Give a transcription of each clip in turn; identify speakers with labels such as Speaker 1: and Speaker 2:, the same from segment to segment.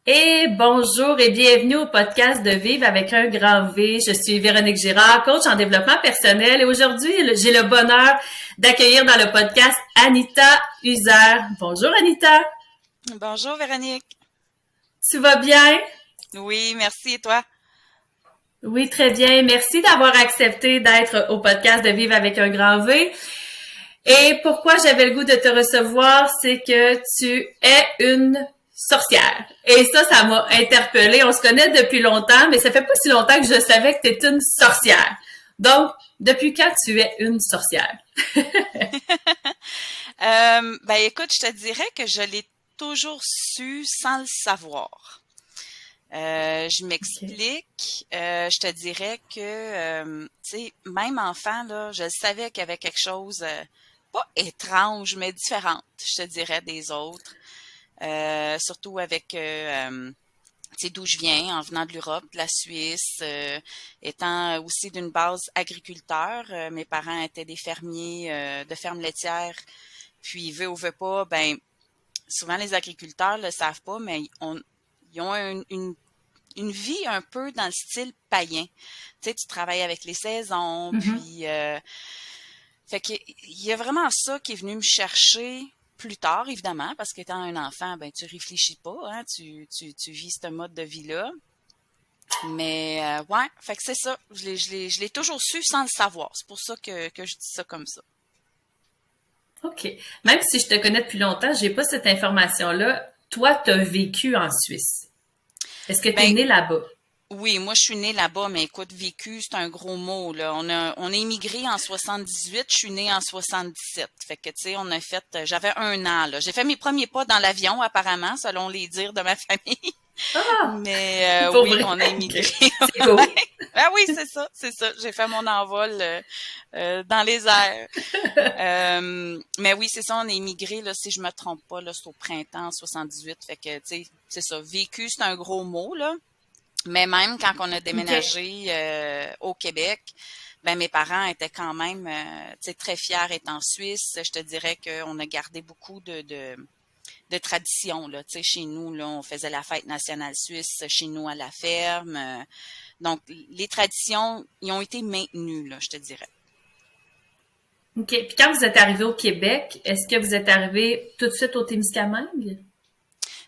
Speaker 1: Et bonjour et bienvenue au podcast de Vivre avec un grand V. Je suis Véronique Girard, coach en développement personnel et aujourd'hui, j'ai le bonheur d'accueillir dans le podcast Anita User. Bonjour Anita.
Speaker 2: Bonjour Véronique.
Speaker 1: Tu vas bien?
Speaker 2: Oui, merci. Et toi?
Speaker 1: Oui, très bien. Merci d'avoir accepté d'être au podcast de Vivre avec un grand V. Et pourquoi j'avais le goût de te recevoir, c'est que tu es une sorcière. Et ça m'a interpellée. On se connaît depuis longtemps, mais ça fait pas si longtemps que je savais que tu es une sorcière. Donc, depuis quand tu es une sorcière?
Speaker 2: Ben écoute, je te dirais que je l'ai toujours su sans le savoir. Je
Speaker 1: OK.
Speaker 2: m'explique. Je te dirais que, tu sais, même enfant, là, je savais qu'il y avait quelque chose, pas étrange, mais différente, je te dirais, des autres. Surtout avec tu sais, d'où je viens, en venant de l'Europe, de la Suisse, étant aussi d'une base agriculteur. Mes parents étaient des fermiers de fermes laitières. Puis, veut ou veut pas, ben, souvent les agriculteurs le savent pas, mais ils ont une vie un peu dans le style païen. Tu sais, tu travailles avec les saisons,
Speaker 1: Mhm.
Speaker 2: puis fait que il y a vraiment ça qui est venu me chercher plus tard, évidemment, parce qu'étant un enfant, ben tu réfléchis pas, hein, tu vis ce mode de vie-là. Mais ouais, fait que c'est ça. Je l'ai toujours su sans le savoir. C'est pour ça que je dis ça comme ça.
Speaker 1: OK. Même si je te connais depuis longtemps, j'ai pas cette information-là. Toi, tu as vécu en Suisse. Est-ce que tu es
Speaker 2: Ben
Speaker 1: né là-bas?
Speaker 2: oui, moi je suis née là-bas, mais écoute, vécu, c'est un gros mot, là. On a immigré en 78, je suis née en 77. Fait que tu sais, on a fait j'avais 1 an, là. J'ai fait mes premiers pas dans l'avion, apparemment, selon les dires de ma famille.
Speaker 1: Ah!
Speaker 2: Mais
Speaker 1: Pour
Speaker 2: oui,
Speaker 1: vrai?
Speaker 2: on a
Speaker 1: OK.
Speaker 2: immigré.
Speaker 1: C'est cool.
Speaker 2: Ah oui, c'est ça, c'est ça. J'ai fait mon envol dans les airs. Mais oui, c'est ça, on a immigré, là, si je me trompe pas, là, c'est au printemps 78. Fait que, tu sais, c'est ça. Vécu, c'est un gros mot, là. Mais même quand on a
Speaker 1: OK.
Speaker 2: déménagé au Québec, ben mes parents étaient quand même tu sais, très fiers étant Suisse. Je te dirais qu'on a gardé beaucoup de traditions là. Tu sais, chez nous, là, on faisait la fête nationale suisse chez nous à la ferme. Donc, les traditions, ils ont été maintenues, là, je te dirais.
Speaker 1: OK. Puis quand vous êtes arrivé au Québec, est-ce que vous êtes arrivé tout de suite au Témiscamingue?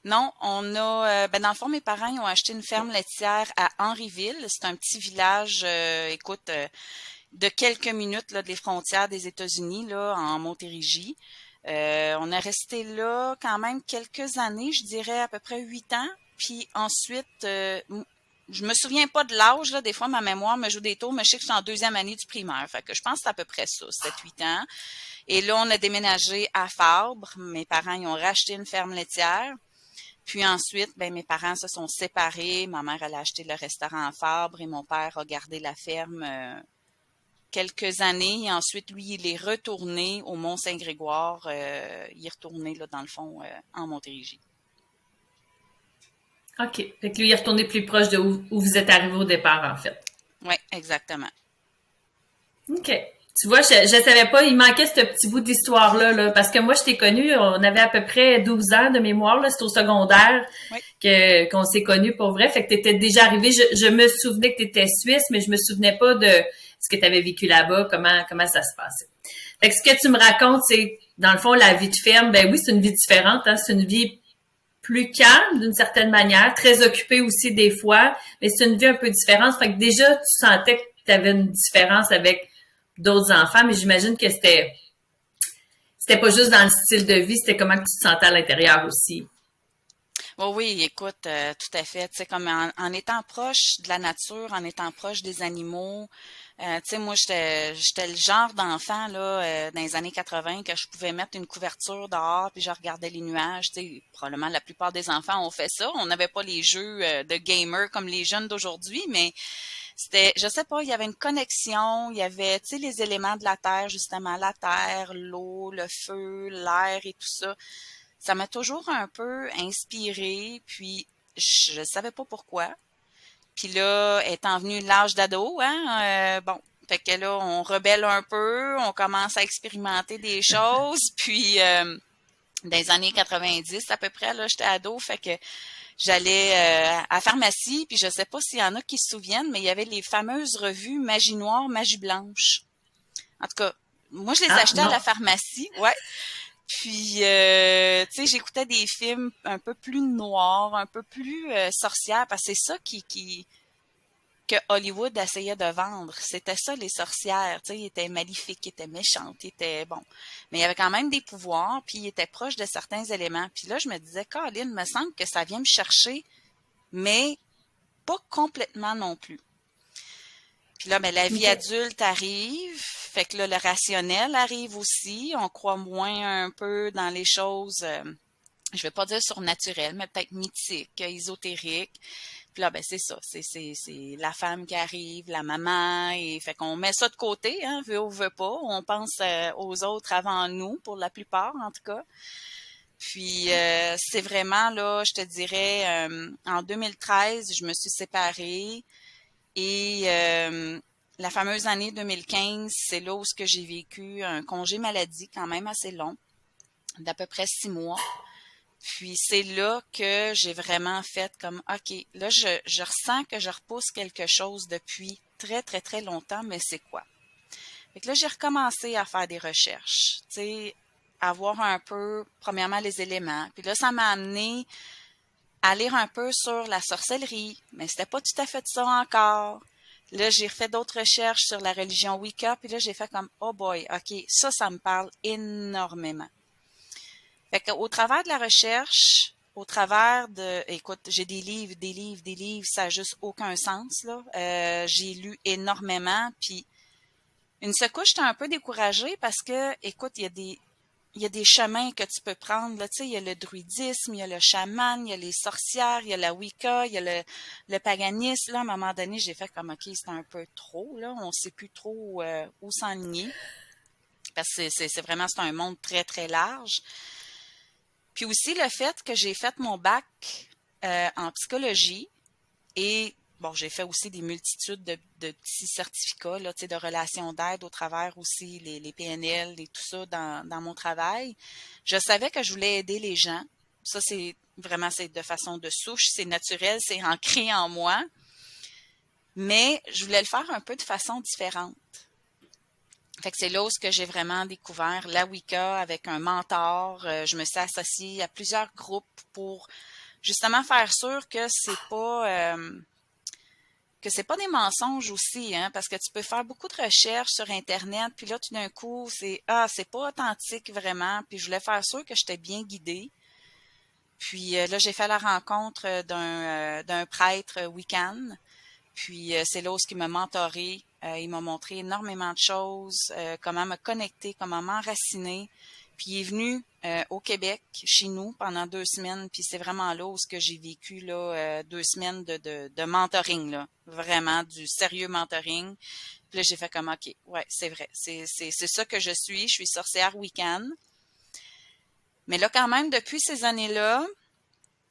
Speaker 2: Non, on a, ben dans le fond, mes parents ils ont acheté une ferme
Speaker 1: OK.
Speaker 2: laitière à Henryville. C'est un petit village, écoute, de quelques minutes là, des frontières des États-Unis, là, en Montérégie. On est resté là quand même quelques années, je dirais à peu près 8 ans. Puis ensuite, je me souviens pas de l'âge, là. Des fois, ma mémoire me joue des tours, mais je sais que je suis en deuxième année du primaire. Fait que je pense que c'est à peu près ça, 7 8 ans. Et là, on a déménagé à Fabre. Mes parents, ils ont racheté une ferme laitière. Puis ensuite, ben, mes parents se sont séparés. Ma mère, elle a acheté le restaurant à Fabre et mon père a gardé la ferme quelques années. Et ensuite, lui, il est retourné au Mont-Saint-Grégoire. Il est retourné, là, dans le fond, en Montérégie.
Speaker 1: OK. Fait que lui, il est retourné plus proche de où vous êtes arrivé au départ, en fait.
Speaker 2: Oui, exactement.
Speaker 1: OK. Tu vois, je savais pas, il manquait ce petit bout d'histoire-là, là, parce que moi, je t'ai connue, on avait à peu près 12 ans de mémoire, là, c'était au secondaire
Speaker 2: Oui.
Speaker 1: qu'on s'est connus pour vrai. Fait que t'étais déjà arrivé, je me souvenais que t'étais suisse, mais je me souvenais pas de ce que t'avais vécu là-bas, comment ça se passait. Fait que ce que tu me racontes, c'est, dans le fond, la vie de ferme, ben oui, c'est une vie différente, hein, c'est une vie plus calme d'une certaine manière, très occupée aussi des fois, mais c'est une vie un peu différente. Fait que déjà, tu sentais que tu avais une différence avec d'autres enfants, mais j'imagine que c'était pas juste dans le style de vie, c'était comment que tu te sentais à l'intérieur aussi.
Speaker 2: Oh oui, écoute, tout à fait. Tu sais, comme en étant proche de la nature, en étant proche des animaux, tu sais, moi, j'étais le genre d'enfant, là, dans les années 80, que je pouvais mettre une couverture dehors, puis je regardais les nuages. Tu sais, probablement la plupart des enfants ont fait ça. On n'avait pas les jeux de gamer comme les jeunes d'aujourd'hui, mais c'était, je sais pas, il y avait une connexion, il y avait, tu sais, les éléments de la terre, justement, la terre, l'eau, le feu, l'air et tout ça. Ça m'a toujours un peu inspirée, puis je savais pas pourquoi. Puis là, étant venu l'âge d'ado, hein, bon, fait que là, on rebelle un peu, on commence à expérimenter des choses, puis dans les années 90 à peu près, là, j'étais ado, fait que j'allais à la pharmacie, puis je sais pas s'il y en a qui se souviennent, mais il y avait les fameuses revues Magie Noire, Magie Blanche. En tout cas, moi, je les
Speaker 1: Ah,
Speaker 2: achetais à la
Speaker 1: non.
Speaker 2: pharmacie, ouais. Puis, tu sais, j'écoutais des films un peu plus noirs, un peu plus sorcières, parce que c'est ça que Hollywood essayait de vendre. C'était ça, les sorcières. Tu sais, ils étaient maléfiques, ils étaient méchantes, ils étaient bon. Mais il y avait quand même des pouvoirs, puis ils étaient proches de certains éléments. Puis là, je me disais, Colin, me semble que ça vient me chercher, mais pas complètement non plus. Puis là, ben, la vie
Speaker 1: OK.
Speaker 2: adulte arrive, fait que là, le rationnel arrive aussi. On croit moins un peu dans les choses, je vais pas dire surnaturelles, mais peut-être mythiques, ésotériques. Puis là, ben c'est ça, c'est la femme qui arrive, la maman, et fait qu'on met ça de côté, hein, veut ou veut pas. On pense aux autres avant nous, pour la plupart en tout cas. Puis c'est vraiment là, je te dirais, en 2013, je me suis séparée et la fameuse année 2015, c'est là où ce que j'ai vécu un congé maladie quand même assez long, d'à peu près 6 mois. Puis c'est là que j'ai vraiment fait comme, OK, là, je ressens que je repousse quelque chose depuis très, très, très longtemps, mais c'est quoi? Fait que là, j'ai recommencé à faire des recherches, tu sais, à voir un peu, premièrement, les éléments. Puis là, ça m'a amené à lire un peu sur la sorcellerie, mais c'était pas tout à fait ça encore. Là, j'ai refait d'autres recherches sur la religion Wicca, puis là, j'ai fait comme, oh boy, OK, ça me parle énormément. Fait qu'au travers de la recherche, au travers de, écoute, j'ai des livres, des livres, des livres, ça a juste aucun sens, là. J'ai lu énormément, puis une secouche, j'étais un peu découragée parce que, écoute, il y a des chemins que tu peux prendre, là, tu sais, il y a le druidisme, il y a le chaman, il y a les sorcières, il y a la Wicca, il y a le paganisme, là, à un moment donné, j'ai fait comme, OK, c'est un peu trop, là, on sait plus trop où s'enligner, parce que c'est vraiment, c'est un monde très, très large. Puis aussi le fait que j'ai fait mon bac en psychologie et bon, j'ai fait aussi des multitudes de petits certificats là, tu sais, de relations d'aide au travers aussi les PNL et tout ça dans mon travail. Je savais que je voulais aider les gens. Ça, c'est vraiment c'est de façon de souche, c'est naturel, c'est ancré en moi. Mais je voulais le faire un peu de façon différente. Fait que c'est là où ce que j'ai vraiment découvert la Wicca avec un mentor. Je me suis associée à plusieurs groupes pour justement faire sûr que c'est pas des mensonges aussi, hein, parce que tu peux faire beaucoup de recherches sur Internet, puis là tout d'un coup c'est pas authentique vraiment. Puis je voulais faire sûr que j'étais bien guidée. Puis là j'ai fait la rencontre d'un prêtre Wiccan. Puis c'est là où il m'a mentoré, il m'a montré énormément de choses, comment me connecter, comment m'enraciner. Puis il est venu au Québec, chez nous, pendant 2 semaines. Puis c'est vraiment là où ce que j'ai vécu là 2 semaines de mentoring, là. Vraiment du sérieux mentoring. Puis là, j'ai fait comme OK, ouais, c'est vrai. C'est ça que je suis. Je suis sorcière Wiccan. Mais là, quand même, depuis ces années-là,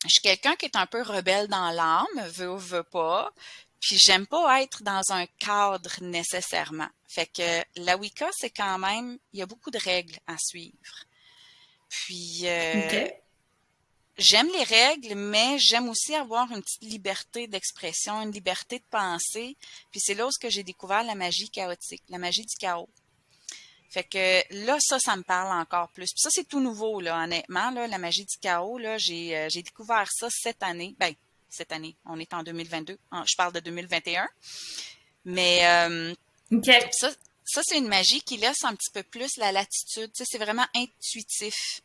Speaker 2: je suis quelqu'un qui est un peu rebelle dans l'âme, veut ou veut pas. Puis j'aime pas être dans un cadre nécessairement. Fait que la Wicca, c'est quand même, il y a beaucoup de règles à suivre. Puis
Speaker 1: OK.
Speaker 2: j'aime les règles, mais j'aime aussi avoir une petite liberté d'expression, une liberté de penser. Puis c'est là où j'ai découvert la magie chaotique, la magie du chaos. Fait que là, ça me parle encore plus. Puis ça, c'est tout nouveau, là, honnêtement, là, la magie du chaos, là, j'ai découvert ça cette année. Ben, cette année, on est en 2022. Je parle de 2021. Mais
Speaker 1: OK.
Speaker 2: ça, ça c'est une magie qui laisse un petit peu plus la latitude. Tu sais, c'est vraiment intuitif.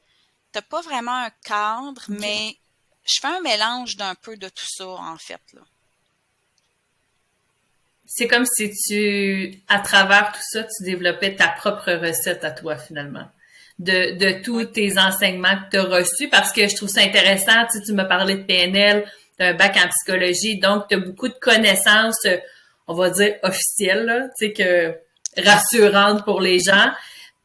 Speaker 2: T'as pas vraiment un cadre,
Speaker 1: OK.
Speaker 2: mais je fais un mélange d'un peu de tout ça, en fait, là.
Speaker 1: C'est comme si à travers tout ça, tu développais ta propre recette à toi, finalement. De tous
Speaker 2: Oui.
Speaker 1: tes enseignements que tu as reçus, parce que je trouve ça intéressant. Tu sais, tu m'as parlé de PNL, tu as un bac en psychologie, donc tu as beaucoup de connaissances, on va dire, officielles, là, tu sais, rassurantes pour les gens.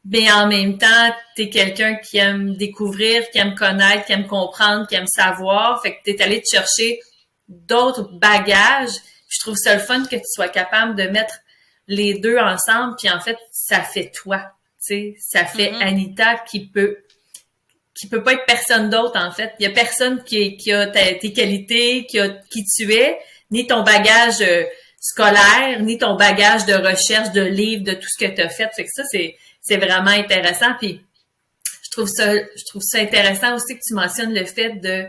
Speaker 1: Mais en même temps, tu es quelqu'un qui aime découvrir, qui aime connaître, qui aime comprendre, qui aime savoir. Fait que tu es allé te chercher d'autres bagages. Je trouve ça le fun que tu sois capable de mettre les deux ensemble, puis en fait, ça fait toi. Tu sais, ça fait
Speaker 2: Mhm.
Speaker 1: Anita qui peut pas être personne d'autre, en fait. Il y a personne qui a tes qualités, qui tu es, ni ton bagage scolaire, ni ton bagage de recherche, de livres, de tout ce que tu as fait. Fait que ça, c'est vraiment intéressant. Puis je trouve ça intéressant aussi que tu mentionnes le fait de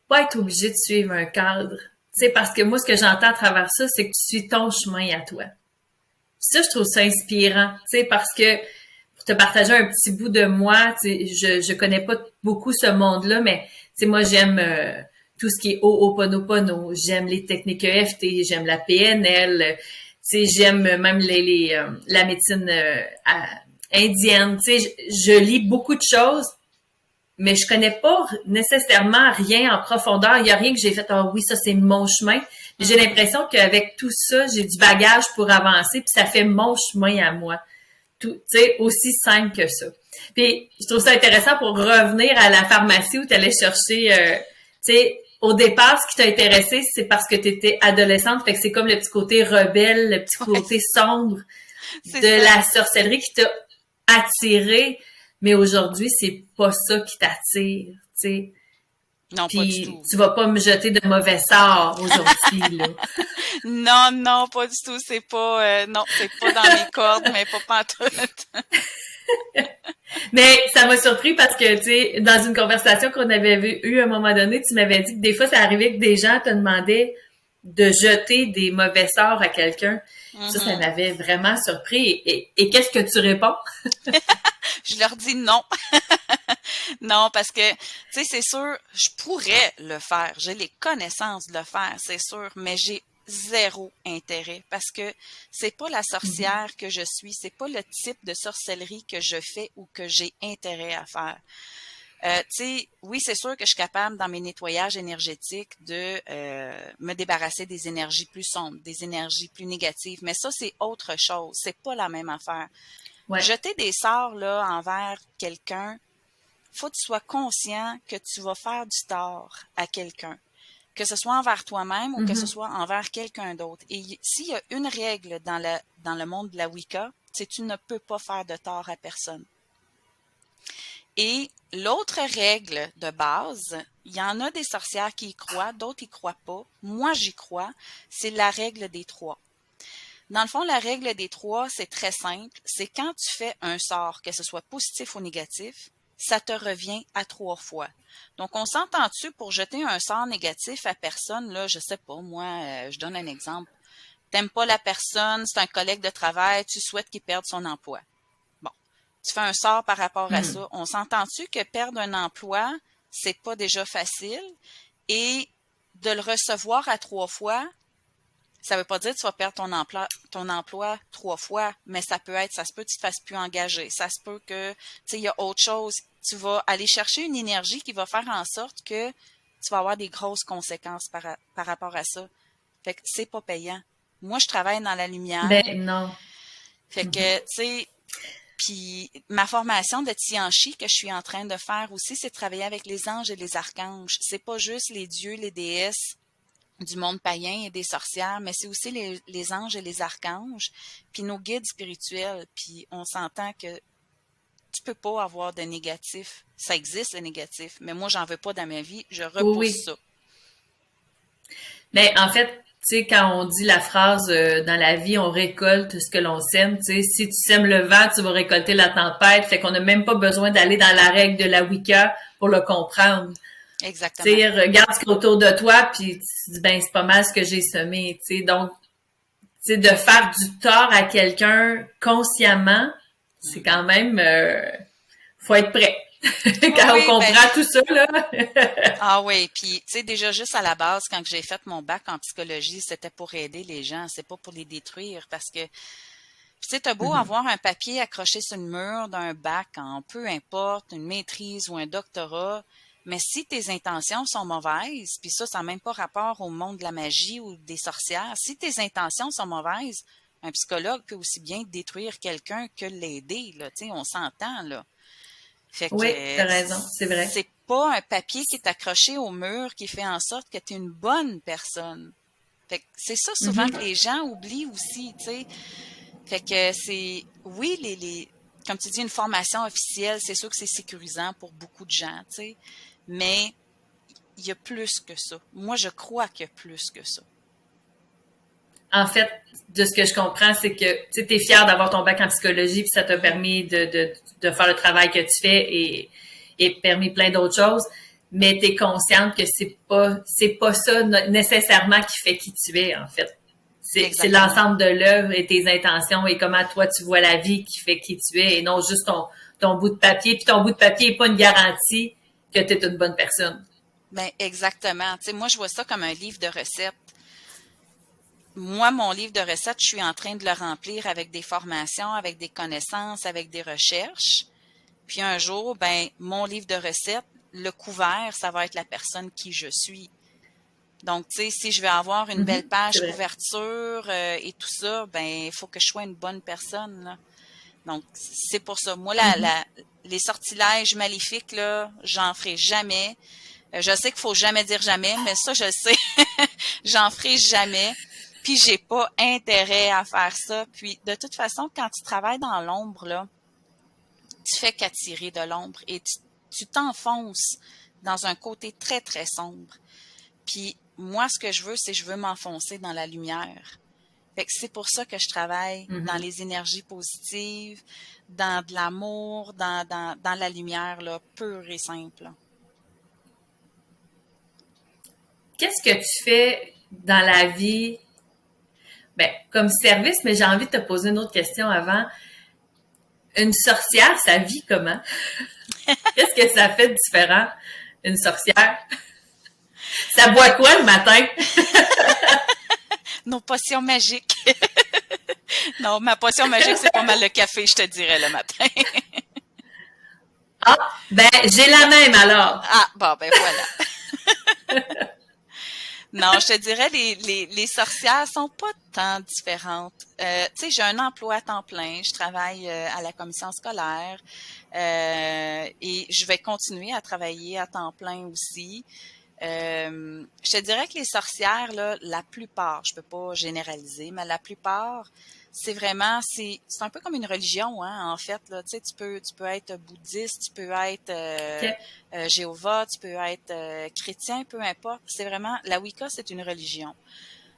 Speaker 1: pas être obligé de suivre un cadre. Tu sais, parce que moi, ce que j'entends à travers ça, c'est que tu suis ton chemin à toi. Ça, je trouve ça inspirant, tu sais, parce que pour te partager un petit bout de moi, tu sais, je connais pas beaucoup ce monde-là, mais tu sais, moi, j'aime tout ce qui est Ho'oponopono, j'aime les techniques EFT, j'aime la PNL, tu sais, j'aime même la médecine indienne, tu sais, je lis beaucoup de choses, mais je connais pas nécessairement rien en profondeur. Il y a rien que j'ai fait, ah oui, ça c'est mon chemin. Mais j'ai l'impression qu'avec tout ça, j'ai du bagage pour avancer, puis ça fait mon chemin à moi. Tout, tu sais, aussi simple que ça. Puis je trouve ça intéressant pour revenir à la pharmacie où tu allais chercher, tu sais, au départ, ce qui t'a intéressé, c'est parce que tu étais adolescente, fait que c'est comme le petit côté rebelle, le petit côté sombre de la sorcellerie qui t'a attiré. Mais aujourd'hui, c'est pas ça qui t'attire, tu sais.
Speaker 2: Non, pas du tout.
Speaker 1: Tu vas pas me jeter de mauvais sorts aujourd'hui, là.
Speaker 2: Non, non, pas du tout. C'est pas, non, c'est pas dans mes cordes, mais pas pantoute.
Speaker 1: Mais ça m'a surpris parce que, tu sais, dans une conversation qu'on avait eue à un moment donné, tu m'avais dit que des fois, ça arrivait que des gens te demandaient de jeter des mauvais sorts à quelqu'un. Ça m'avait vraiment surpris. Et qu'est-ce que tu réponds?
Speaker 2: Je leur dis non. Non, parce que, tu sais, c'est sûr, je pourrais le faire. J'ai les connaissances de le faire, c'est sûr, mais j'ai zéro intérêt parce que c'est pas la sorcière que je suis, c'est pas le type de sorcellerie que je fais ou que j'ai intérêt à faire. Tu sais, oui, c'est sûr que je suis capable dans mes nettoyages énergétiques de me débarrasser des énergies plus sombres, des énergies plus négatives, mais ça, c'est autre chose. C'est pas la même affaire.
Speaker 1: Ouais.
Speaker 2: Jeter des sorts là envers quelqu'un, faut que tu sois conscient que tu vas faire du tort à quelqu'un, que ce soit envers toi-même ou que ce soit envers quelqu'un d'autre. Et s'il y a une règle dans le monde de la Wicca, c'est que tu ne peux pas faire de tort à personne. Et l'autre règle de base, il y en a des sorcières qui y croient, d'autres y croient pas. Moi, j'y crois. C'est la règle des 3. Dans le fond, la règle des 3, c'est très simple. C'est quand tu fais un sort, que ce soit positif ou négatif, ça te revient à 3 fois. Donc, on s'entend-tu pour jeter un sort négatif à personne, là, je sais pas, moi, je donne un exemple. T'aimes pas la personne, c'est un collègue de travail, tu souhaites qu'il perde son emploi. Bon, tu fais un sort par rapport à ça. On s'entend-tu que perdre un emploi, c'est pas déjà facile? Et de le recevoir à 3 fois, ça veut pas dire que tu vas perdre ton emploi 3 fois, mais ça se peut que tu te fasses plus engager. Ça se peut que, tu sais, il y a autre chose. Tu vas aller chercher une énergie qui va faire en sorte que tu vas avoir des grosses conséquences par rapport à ça. Fait que c'est pas payant. Moi, je travaille dans la lumière.
Speaker 1: Ben non.
Speaker 2: Fait que, tu sais, puis ma formation de Tianchi que je suis en train de faire aussi, c'est de travailler avec les anges et les archanges. C'est pas juste les dieux, les déesses du monde païen et des sorcières, mais c'est aussi les anges et les archanges, puis nos guides spirituels. Puis on s'entend que tu peux pas avoir de négatif. Ça existe le négatif, mais moi, j'en veux pas dans ma vie. Je repousse ça.
Speaker 1: Mais en fait, tu sais, quand on dit la phrase dans la vie, on récolte ce que l'on sème, tu sais, si tu sèmes le vent, tu vas récolter la tempête. Fait qu'on n'a même pas besoin d'aller dans la règle de la Wicca pour le comprendre.
Speaker 2: Exactement.
Speaker 1: Tu sais, regarde ce qu'il y a autour de toi, puis tu te dis, ben, c'est pas mal ce que j'ai semé, tu sais. Donc, tu sais, de faire du tort à quelqu'un consciemment, c'est quand même, faut être prêt. Quand on comprend tout ça, là.
Speaker 2: Ah oui, puis tu sais, déjà juste à la base, quand j'ai fait mon bac en psychologie, c'était pour aider les gens, c'est pas pour les détruire, parce que tu sais, t'as beau avoir un papier accroché sur le mur d'un bac en peu importe, une maîtrise ou un doctorat, mais si tes intentions sont mauvaises, puis ça n'a même pas rapport au monde de la magie ou des sorcières, si tes intentions sont mauvaises, un psychologue peut aussi bien détruire quelqu'un que l'aider, là, tu sais, on s'entend, là. Fait que,
Speaker 1: oui, t'as raison, c'est vrai.
Speaker 2: C'est pas un papier qui est accroché au mur qui fait en sorte que tu es une bonne personne. Fait que c'est ça souvent que les gens oublient aussi, tu sais. Fait que c'est, oui, comme tu dis, une formation officielle, c'est sûr que c'est sécurisant pour beaucoup de gens, tu sais, mais il y a plus que ça. Moi, je crois qu'il y a plus que ça.
Speaker 1: En fait, de ce que je comprends, c'est que tu es fière d'avoir ton bac en psychologie, puis ça t'a permis de faire le travail que tu fais et permis plein d'autres choses, mais tu es consciente que c'est pas ça nécessairement qui fait qui tu es, en fait. C'est
Speaker 2: Exactement.
Speaker 1: l'ensemble de l'œuvre et tes intentions et comment toi tu vois la vie qui fait qui tu es et non juste ton bout de papier. Puis ton bout de papier n'est pas une garantie que tu es une bonne personne.
Speaker 2: Ben, exactement. Tu sais, moi, je vois ça comme un livre de recettes. Moi, mon livre de recettes, je suis en train de le remplir avec des formations, avec des connaissances, avec des recherches. Puis un jour, ben, mon livre de recettes, le couvert, ça va être la personne qui je suis. Donc, tu sais, si je veux avoir une belle
Speaker 1: C'est
Speaker 2: page
Speaker 1: vrai.
Speaker 2: couverture et tout ça, ben, il faut que je sois une bonne personne, là. Donc, c'est pour ça. Moi, les sortilèges maléfiques, là, j'en ferai jamais. Je sais qu'il faut jamais dire jamais, mais ça, je le sais. J'en ferai jamais. Puis, j'ai pas intérêt à faire ça. Puis, de toute façon, quand tu travailles dans l'ombre, là, tu fais qu'attirer de l'ombre et tu t'enfonces dans un côté très, très sombre. Puis moi, ce que je veux, c'est je veux m'enfoncer dans la lumière. Fait que c'est pour ça que je travaille dans
Speaker 1: Mm-hmm.
Speaker 2: les énergies positives, dans de l'amour, dans la lumière, là, pure et simple.
Speaker 1: Qu'est-ce que tu fais dans la vie, ben, comme service, mais j'ai envie de te poser une autre question avant. Une sorcière, ça vit comment? Qu'est-ce que ça fait de différent, une sorcière? Ça boit quoi le matin?
Speaker 2: Nos potions magiques. Non, ma potion magique, c'est pas mal le café, je te dirais, le matin.
Speaker 1: Ah, ben, j'ai la même alors.
Speaker 2: Ah, bon, ben voilà. Non, je te dirais, les sorcières sont pas tant différentes. Tu sais, j'ai un emploi à temps plein. Je travaille à la commission scolaire et je vais continuer à travailler à temps plein aussi. Je te dirais que les sorcières, là, la plupart, je peux pas généraliser, mais la plupart, c'est vraiment, c'est un peu comme une religion, hein, en fait, là. Tu sais, tu peux être bouddhiste, tu peux être
Speaker 1: OK.
Speaker 2: Jéhovah, tu peux être chrétien, peu importe. C'est vraiment, la Wicca, c'est une religion.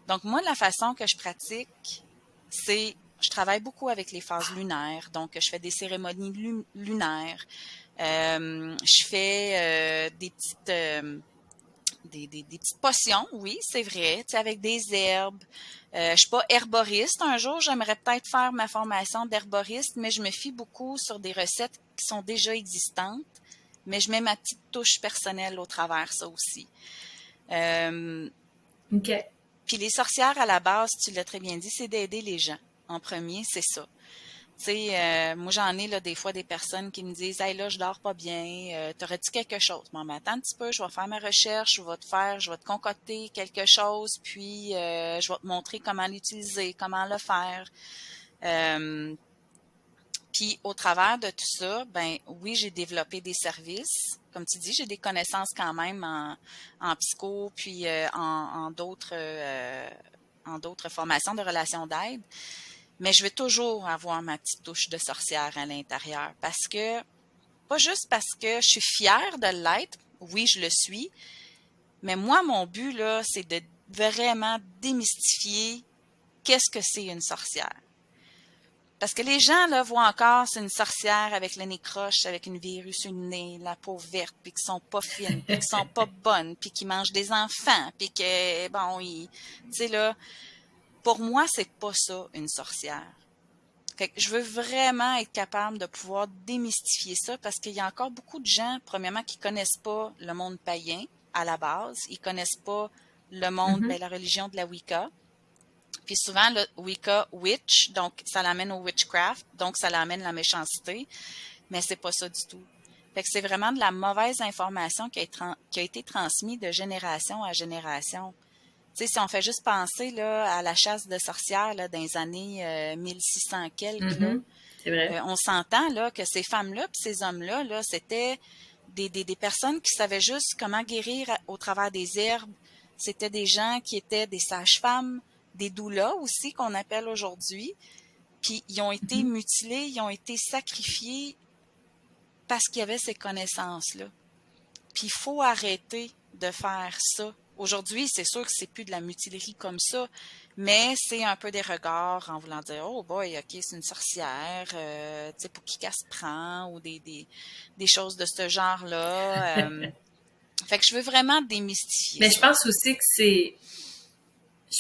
Speaker 2: Donc, moi, la façon que je pratique, c'est, je travaille beaucoup avec les phases lunaires. Donc, je fais des cérémonies lunaires. Je fais des petites des petites potions, oui, c'est vrai, tu sais, avec des herbes. Je suis pas herboriste. Un jour, j'aimerais peut-être faire ma formation d'herboriste, mais je me fie beaucoup sur des recettes qui sont déjà existantes, mais je mets ma petite touche personnelle au travers ça aussi. Euh,
Speaker 1: OK.
Speaker 2: Puis les sorcières, à la base, tu l'as très bien dit, c'est d'aider les gens. En premier, c'est ça. Tu sais, moi j'en ai là des fois des personnes qui me disent hey là je dors pas bien, t'aurais-tu quelque chose? Bon, mais attends un petit peu, je vais faire ma recherche, je vais te concocter quelque chose, puis je vais te montrer comment l'utiliser, comment le faire. Euh, Puis au travers de tout ça, ben oui, j'ai développé des services. Comme tu dis, j'ai des connaissances quand même en psycho, puis en d'autres formations de relations d'aide. Mais je vais toujours avoir ma petite touche de sorcière à l'intérieur parce que, pas juste parce que je suis fière de l'être, oui, je le suis, mais moi, mon but, là, c'est de vraiment démystifier qu'est-ce que c'est une sorcière. Parce que les gens, là, voient encore, c'est une sorcière avec le nez croche, avec une virus sur le nez, la peau verte, puis qui sont pas fines, puis qui sont pas bonnes, puis qui mangent des enfants, puis que, bon, tu sais, là, pour moi, c'est pas ça, une sorcière. Fait que je veux vraiment être capable de pouvoir démystifier ça parce qu'il y a encore beaucoup de gens, premièrement, qui connaissent pas le monde païen à la base. Ils connaissent pas le monde,
Speaker 1: Mm-hmm.
Speaker 2: ben, la religion de la Wicca. Puis souvent, le Wicca witch, donc ça l'amène au witchcraft, donc ça l'amène la méchanceté, mais c'est pas ça du tout. Fait que c'est vraiment de la mauvaise information qui a été transmise de génération à génération. Tu sais, si on fait juste penser là, à la chasse de sorcières là, dans les années 1600 quelques, là,
Speaker 1: Mm-hmm. C'est vrai.
Speaker 2: on s'entend là, que ces femmes-là et ces hommes-là, là, c'était des personnes qui savaient juste comment guérir au travers des herbes. C'était des gens qui étaient des sages-femmes, des doulas aussi qu'on appelle aujourd'hui. Puis ils ont été mutilés, ils ont été sacrifiés parce qu'il y avait ces connaissances-là. Puis il faut arrêter de faire ça. Aujourd'hui, c'est sûr que c'est plus de la mutilerie comme ça, mais c'est un peu des regards en voulant dire oh boy, ok, c'est une sorcière, tu sais, pour qui qu'elle se prend ou des choses de ce genre-là. Fait que je veux vraiment démystifier
Speaker 1: Mais
Speaker 2: ça.
Speaker 1: je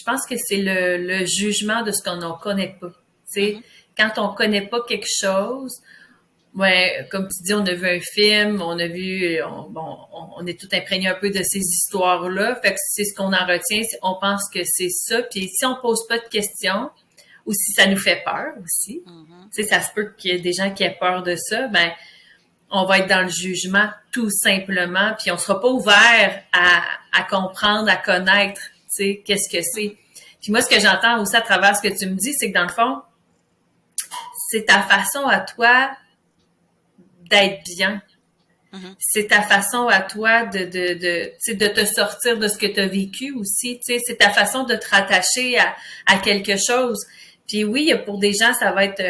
Speaker 1: pense que c'est le jugement de ce qu'on ne connaît pas. Tu sais, quand on connaît pas quelque chose, ouais, comme tu dis, on a vu un film, on a vu, on est tout imprégné un peu de ces histoires-là. Fait que c'est ce qu'on en retient. On pense que c'est ça. Puis si on pose pas de questions, ou si ça nous fait peur aussi, tu sais, ça se peut qu'il y ait des gens qui aient peur de ça, ben, on va être dans le jugement tout simplement, puis on sera pas ouvert à comprendre, à connaître, tu sais, qu'est-ce que c'est. Puis moi, ce que j'entends aussi à travers ce que tu me dis, c'est que dans le fond, c'est ta façon à toi d'être bien. C'est ta façon à toi de te sortir de ce que tu as vécu aussi. C'est ta façon de te rattacher à quelque chose. Puis oui, pour des gens, ça va être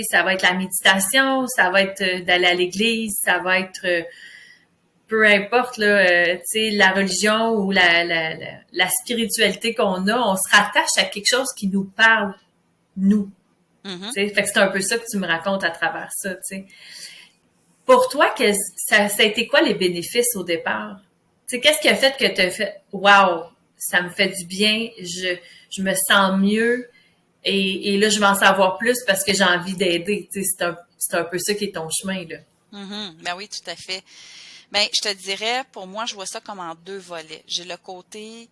Speaker 1: ça va être la méditation, ça va être d'aller à l'église, ça va être peu importe là, la religion ou la spiritualité qu'on a, on se rattache à quelque chose qui nous parle, nous. Fait que c'est un peu ça que tu me racontes à travers ça, tu sais. Pour toi, ça a été quoi les bénéfices au départ? Tu sais, qu'est-ce qui a fait que tu as fait « Wow, ça me fait du bien, je me sens mieux et là, je vais en savoir plus parce que j'ai envie d'aider. » Tu sais, c'est un peu ça qui est ton chemin, là.
Speaker 2: Ben oui, tout à fait. Ben, je te dirais, pour moi, je vois ça comme en deux volets. J'ai le côté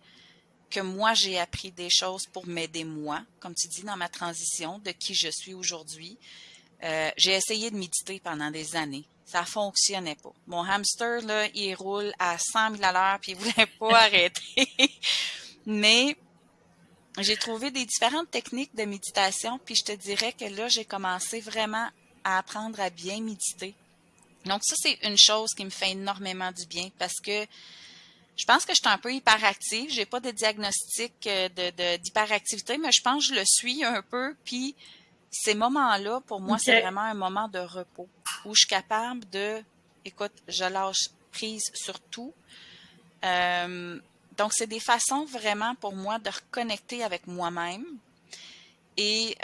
Speaker 2: que moi, j'ai appris des choses pour m'aider moi, comme tu dis, dans ma transition de qui je suis aujourd'hui. J'ai essayé de méditer pendant des années. Ça fonctionnait pas. Mon hamster, là, il roule à 100 000 à l'heure puis il voulait pas arrêter. Mais j'ai trouvé des différentes techniques de méditation puis je te dirais que là, j'ai commencé vraiment à apprendre à bien méditer. Donc ça, c'est une chose qui me fait énormément du bien parce que je pense que je suis un peu hyperactive. J'ai pas de diagnostic d'hyperactivité, mais je pense que je le suis un peu. Puis ces moments-là, pour moi, c'est vraiment un moment de repos où je suis capable écoute, je lâche prise sur tout. Donc, c'est des façons vraiment pour moi de reconnecter avec moi-même. Et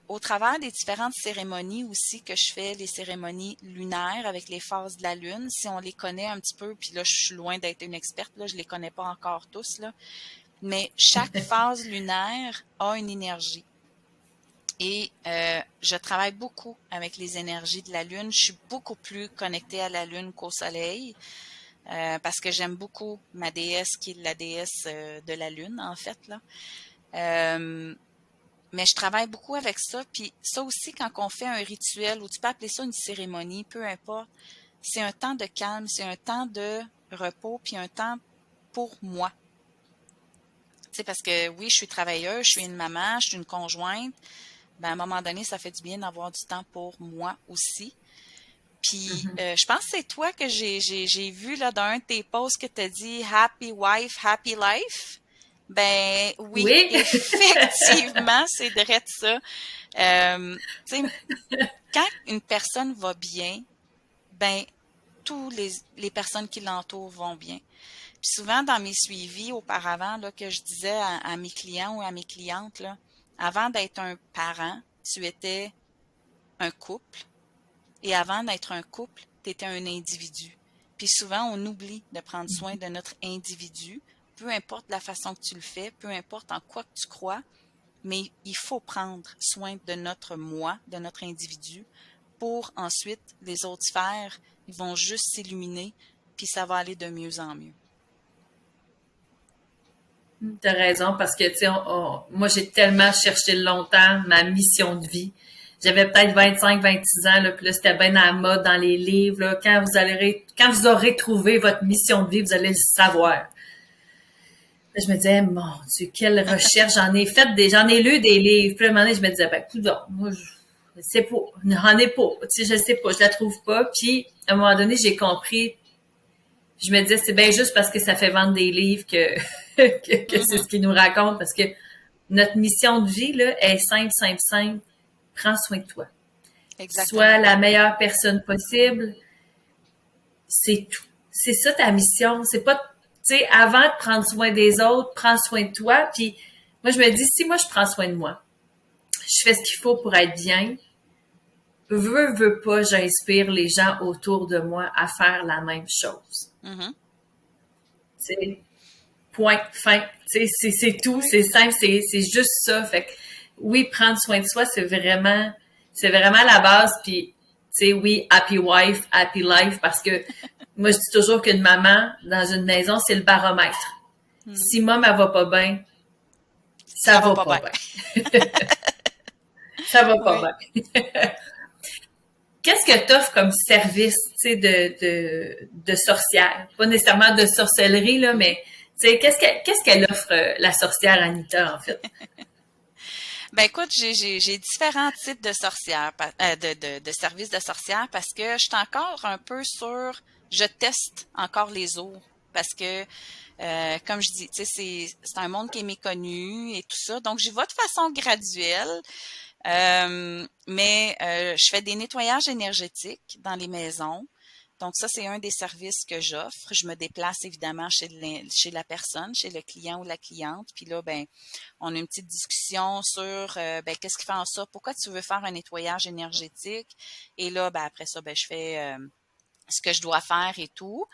Speaker 2: au travers des différentes cérémonies aussi que je fais, les cérémonies lunaires avec les phases de la lune, si on les connaît un petit peu, puis là, je suis loin d'être une experte, là, je les connais pas encore tous, là, mais chaque phase lunaire a une énergie. Et je travaille beaucoup avec les énergies de la Lune. Je suis beaucoup plus connectée à la Lune qu'au Soleil parce que j'aime beaucoup ma déesse qui est la déesse de la Lune, en fait, là. Mais je travaille beaucoup avec ça. Puis ça aussi, quand on fait un rituel, ou tu peux appeler ça une cérémonie, peu importe, c'est un temps de calme, c'est un temps de repos, puis un temps pour moi. Tu sais, parce que oui, je suis travailleuse, je suis une maman, je suis une conjointe. Ben, à un moment donné, ça fait du bien d'avoir du temps pour moi aussi. Puis, je pense que c'est toi que j'ai vu là dans un de tes posts que tu as dit « Happy wife, happy life ». Ben oui, effectivement, c'est direct ça. Tu sais, quand une personne va bien, ben tous les personnes qui l'entourent vont bien. Puis souvent, dans mes suivis auparavant, là, que je disais à mes clients ou à mes clientes, là, avant d'être un parent, tu étais un couple. Et avant d'être un couple, tu étais un individu. Puis souvent, on oublie de prendre soin de notre individu, peu importe la façon que tu le fais, peu importe en quoi que tu crois, mais il faut prendre soin de notre moi, de notre individu, pour ensuite les autres sphères, ils vont juste s'illuminer, puis ça va aller de mieux en mieux.
Speaker 1: T'as raison, parce que, tu sais, moi, j'ai tellement cherché longtemps ma mission de vie. J'avais peut-être 25, 26 ans, là, puis là, c'était bien à la mode dans les livres, là. Quand vous aurez trouvé votre mission de vie, vous allez le savoir. Là, je me disais, mon Dieu, quelle recherche. J'en ai lu des livres. Puis à un moment donné, je me disais, ben, coudonc, moi, je sais pas, j'en ai pas. Tu sais, je sais pas, je la trouve pas. Puis, à un moment donné, j'ai compris. Je me disais, c'est bien juste parce que ça fait vendre des livres que c'est ce qu'ils nous racontent, parce que notre mission de vie, là, est simple, simple, simple. prends soin de toi.
Speaker 2: Exactement.
Speaker 1: Sois la meilleure personne possible. C'est tout. C'est ça ta mission. C'est pas, tu sais, avant de prendre soin des autres, prends soin de toi. Puis moi, je me dis, si moi, je prends soin de moi, je fais ce qu'il faut pour être bien, veux pas, j'inspire les gens autour de moi à faire la même chose.
Speaker 2: Mm-hmm.
Speaker 1: Tu sais, point, fin. Tu sais, c'est tout, c'est simple, c'est juste ça. Fait que, oui, prendre soin de soi, c'est vraiment la base. Puis, tu sais, oui, happy wife, happy life, parce que moi, je dis toujours qu'une maman dans une maison, c'est le baromètre. Si maman, elle va pas bien, ça va pas bien. Ça va pas bien. Qu'est-ce que t'offres comme service, tu sais, de sorcière? Pas nécessairement de sorcellerie, là, mais, tu sais, qu'est-ce qu'elle offre, la sorcière Anita, en fait?
Speaker 2: Ben écoute, j'ai différents types de sorcières, de services de sorcières parce que je suis encore un peu je teste encore les eaux parce que, comme je dis, tu sais, c'est un monde qui est méconnu et tout ça, donc j'y vais de façon graduelle. Mais je fais des nettoyages énergétiques dans les maisons. Donc ça, c'est un des services que j'offre. Je me déplace évidemment chez la personne, chez le client ou la cliente. Puis là, ben, on a une petite discussion sur ben, qu'est-ce qui fait en sorte, pourquoi tu veux faire un nettoyage énergétique. Et là, ben, après ça, ben, je fais ce que je dois faire et tout.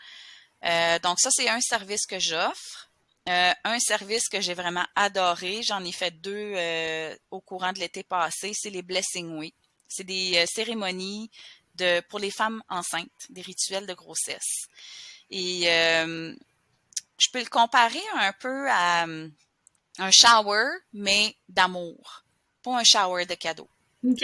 Speaker 2: Donc ça, c'est un service que j'offre. Un service que j'ai vraiment adoré, j'en ai fait deux au courant de l'été passé, c'est les Blessing Week. C'est des cérémonies pour les femmes enceintes, des rituels de grossesse. Et je peux le comparer un peu à un shower, mais d'amour, pas un shower de cadeaux.
Speaker 1: OK.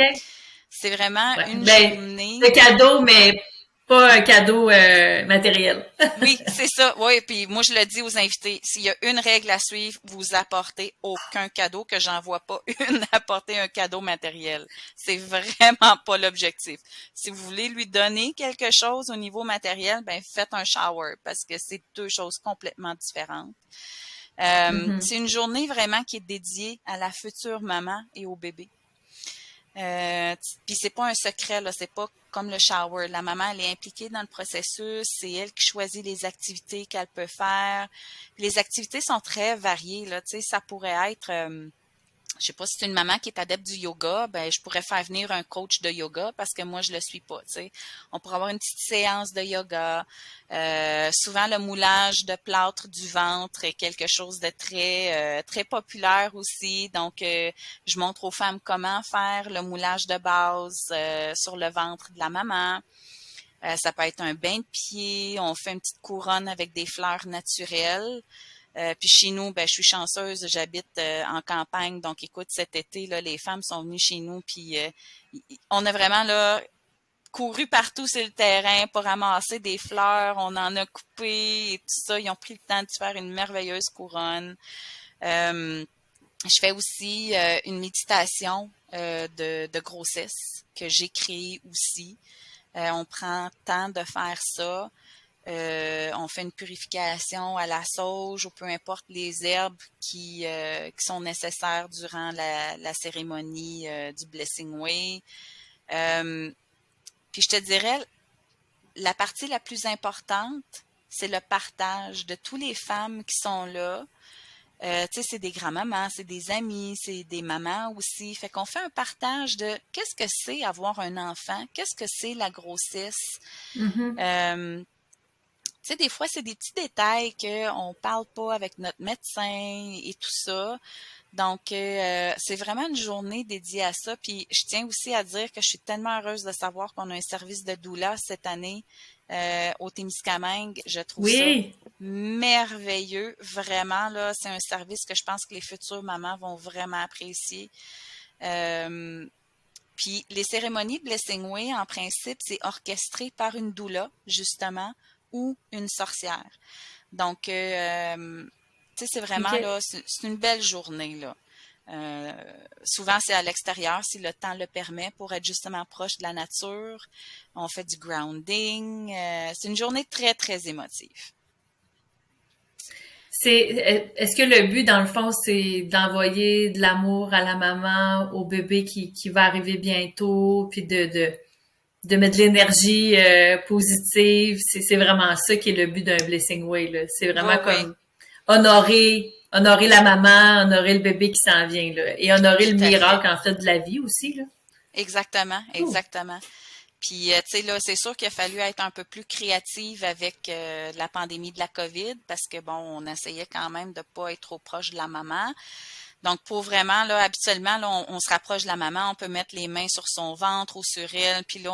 Speaker 2: C'est vraiment
Speaker 1: Ouais.
Speaker 2: une
Speaker 1: Ben,
Speaker 2: journée.
Speaker 1: le cadeau, mais pas un cadeau matériel.
Speaker 2: Oui, c'est ça. Oui, puis moi je le dis aux invités, s'il y a une règle à suivre, vous apportez aucun cadeau, que j'en vois pas une apporter un cadeau matériel. C'est vraiment pas l'objectif. Si vous voulez lui donner quelque chose au niveau matériel, ben faites un shower parce que c'est deux choses complètement différentes. C'est une journée vraiment qui est dédiée à la future maman et au bébé. Puis c'est pas un secret, là, c'est pas comme le shower. La maman, elle est impliquée dans le processus, c'est elle qui choisit les activités qu'elle peut faire. Les activités sont très variées, là, tu sais, ça pourrait être je sais pas si c'est une maman qui est adepte du yoga, ben je pourrais faire venir un coach de yoga parce que moi je le suis pas, tu sais. On pourrait avoir une petite séance de yoga. Souvent le moulage de plâtre du ventre est quelque chose de très populaire aussi. Donc je montre aux femmes comment faire le moulage de base sur le ventre de la maman. Ça peut être un bain de pied, on fait une petite couronne avec des fleurs naturelles. Puis chez nous, ben, je suis chanceuse, j'habite en campagne, donc écoute, cet été, là, les femmes sont venues chez nous, puis on a vraiment là couru partout sur le terrain pour ramasser des fleurs, on en a coupé et tout ça. Ils ont pris le temps de faire une merveilleuse couronne. Je fais aussi une méditation de grossesse que j'ai créée aussi. On prend le temps de faire ça. On fait une purification à la sauge ou peu importe les herbes qui sont nécessaires durant la cérémonie du Blessing Way. Puis je te dirais, la partie la plus importante, c'est le partage de toutes les femmes qui sont là. Tu sais, c'est des grands-mamans, c'est des amis, c'est des mamans aussi. Fait qu'on fait un partage de qu'est-ce que c'est avoir un enfant, qu'est-ce que c'est la grossesse. Tu sais, des fois, c'est des petits détails qu'on parle pas avec notre médecin et tout ça. Donc, c'est vraiment une journée dédiée à ça. Puis, je tiens aussi à dire que je suis tellement heureuse de savoir qu'on a un service de doula cette année au Témiscamingue. Je trouve ça
Speaker 1: Oui.
Speaker 2: merveilleux. Vraiment, là, c'est un service que je pense que les futures mamans vont vraiment apprécier. Puis, les cérémonies Blessing Way, en principe, c'est orchestré par une doula, justement, ou une sorcière. Donc, tu sais, c'est vraiment
Speaker 1: OK.
Speaker 2: là, c'est une belle journée là. Souvent, c'est à l'extérieur si le temps le permet pour être justement proche de la nature. On fait du grounding. C'est une journée très, très émotive.
Speaker 1: Est-ce que le but, dans le fond, c'est d'envoyer de l'amour à la maman, au bébé qui va arriver bientôt, puis de mettre de l'énergie positive? C'est vraiment ça qui est le but d'un Blessing Way, là. C'est
Speaker 2: Oui,
Speaker 1: vraiment
Speaker 2: oui,
Speaker 1: comme honorer la maman, honorer le bébé qui s'en vient, là, et honorer le
Speaker 2: tout à fait.
Speaker 1: miracle, en fait, de la vie aussi, là.
Speaker 2: Exactement,
Speaker 1: Ouh.
Speaker 2: exactement. Puis, tu sais, là, c'est sûr qu'il a fallu être un peu plus créative avec la pandémie de la COVID parce que, bon, on essayait quand même de pas être trop proche de la maman. Donc, pour vraiment, là, habituellement, là, on se rapproche de la maman, on peut mettre les mains sur son ventre ou sur elle, puis là,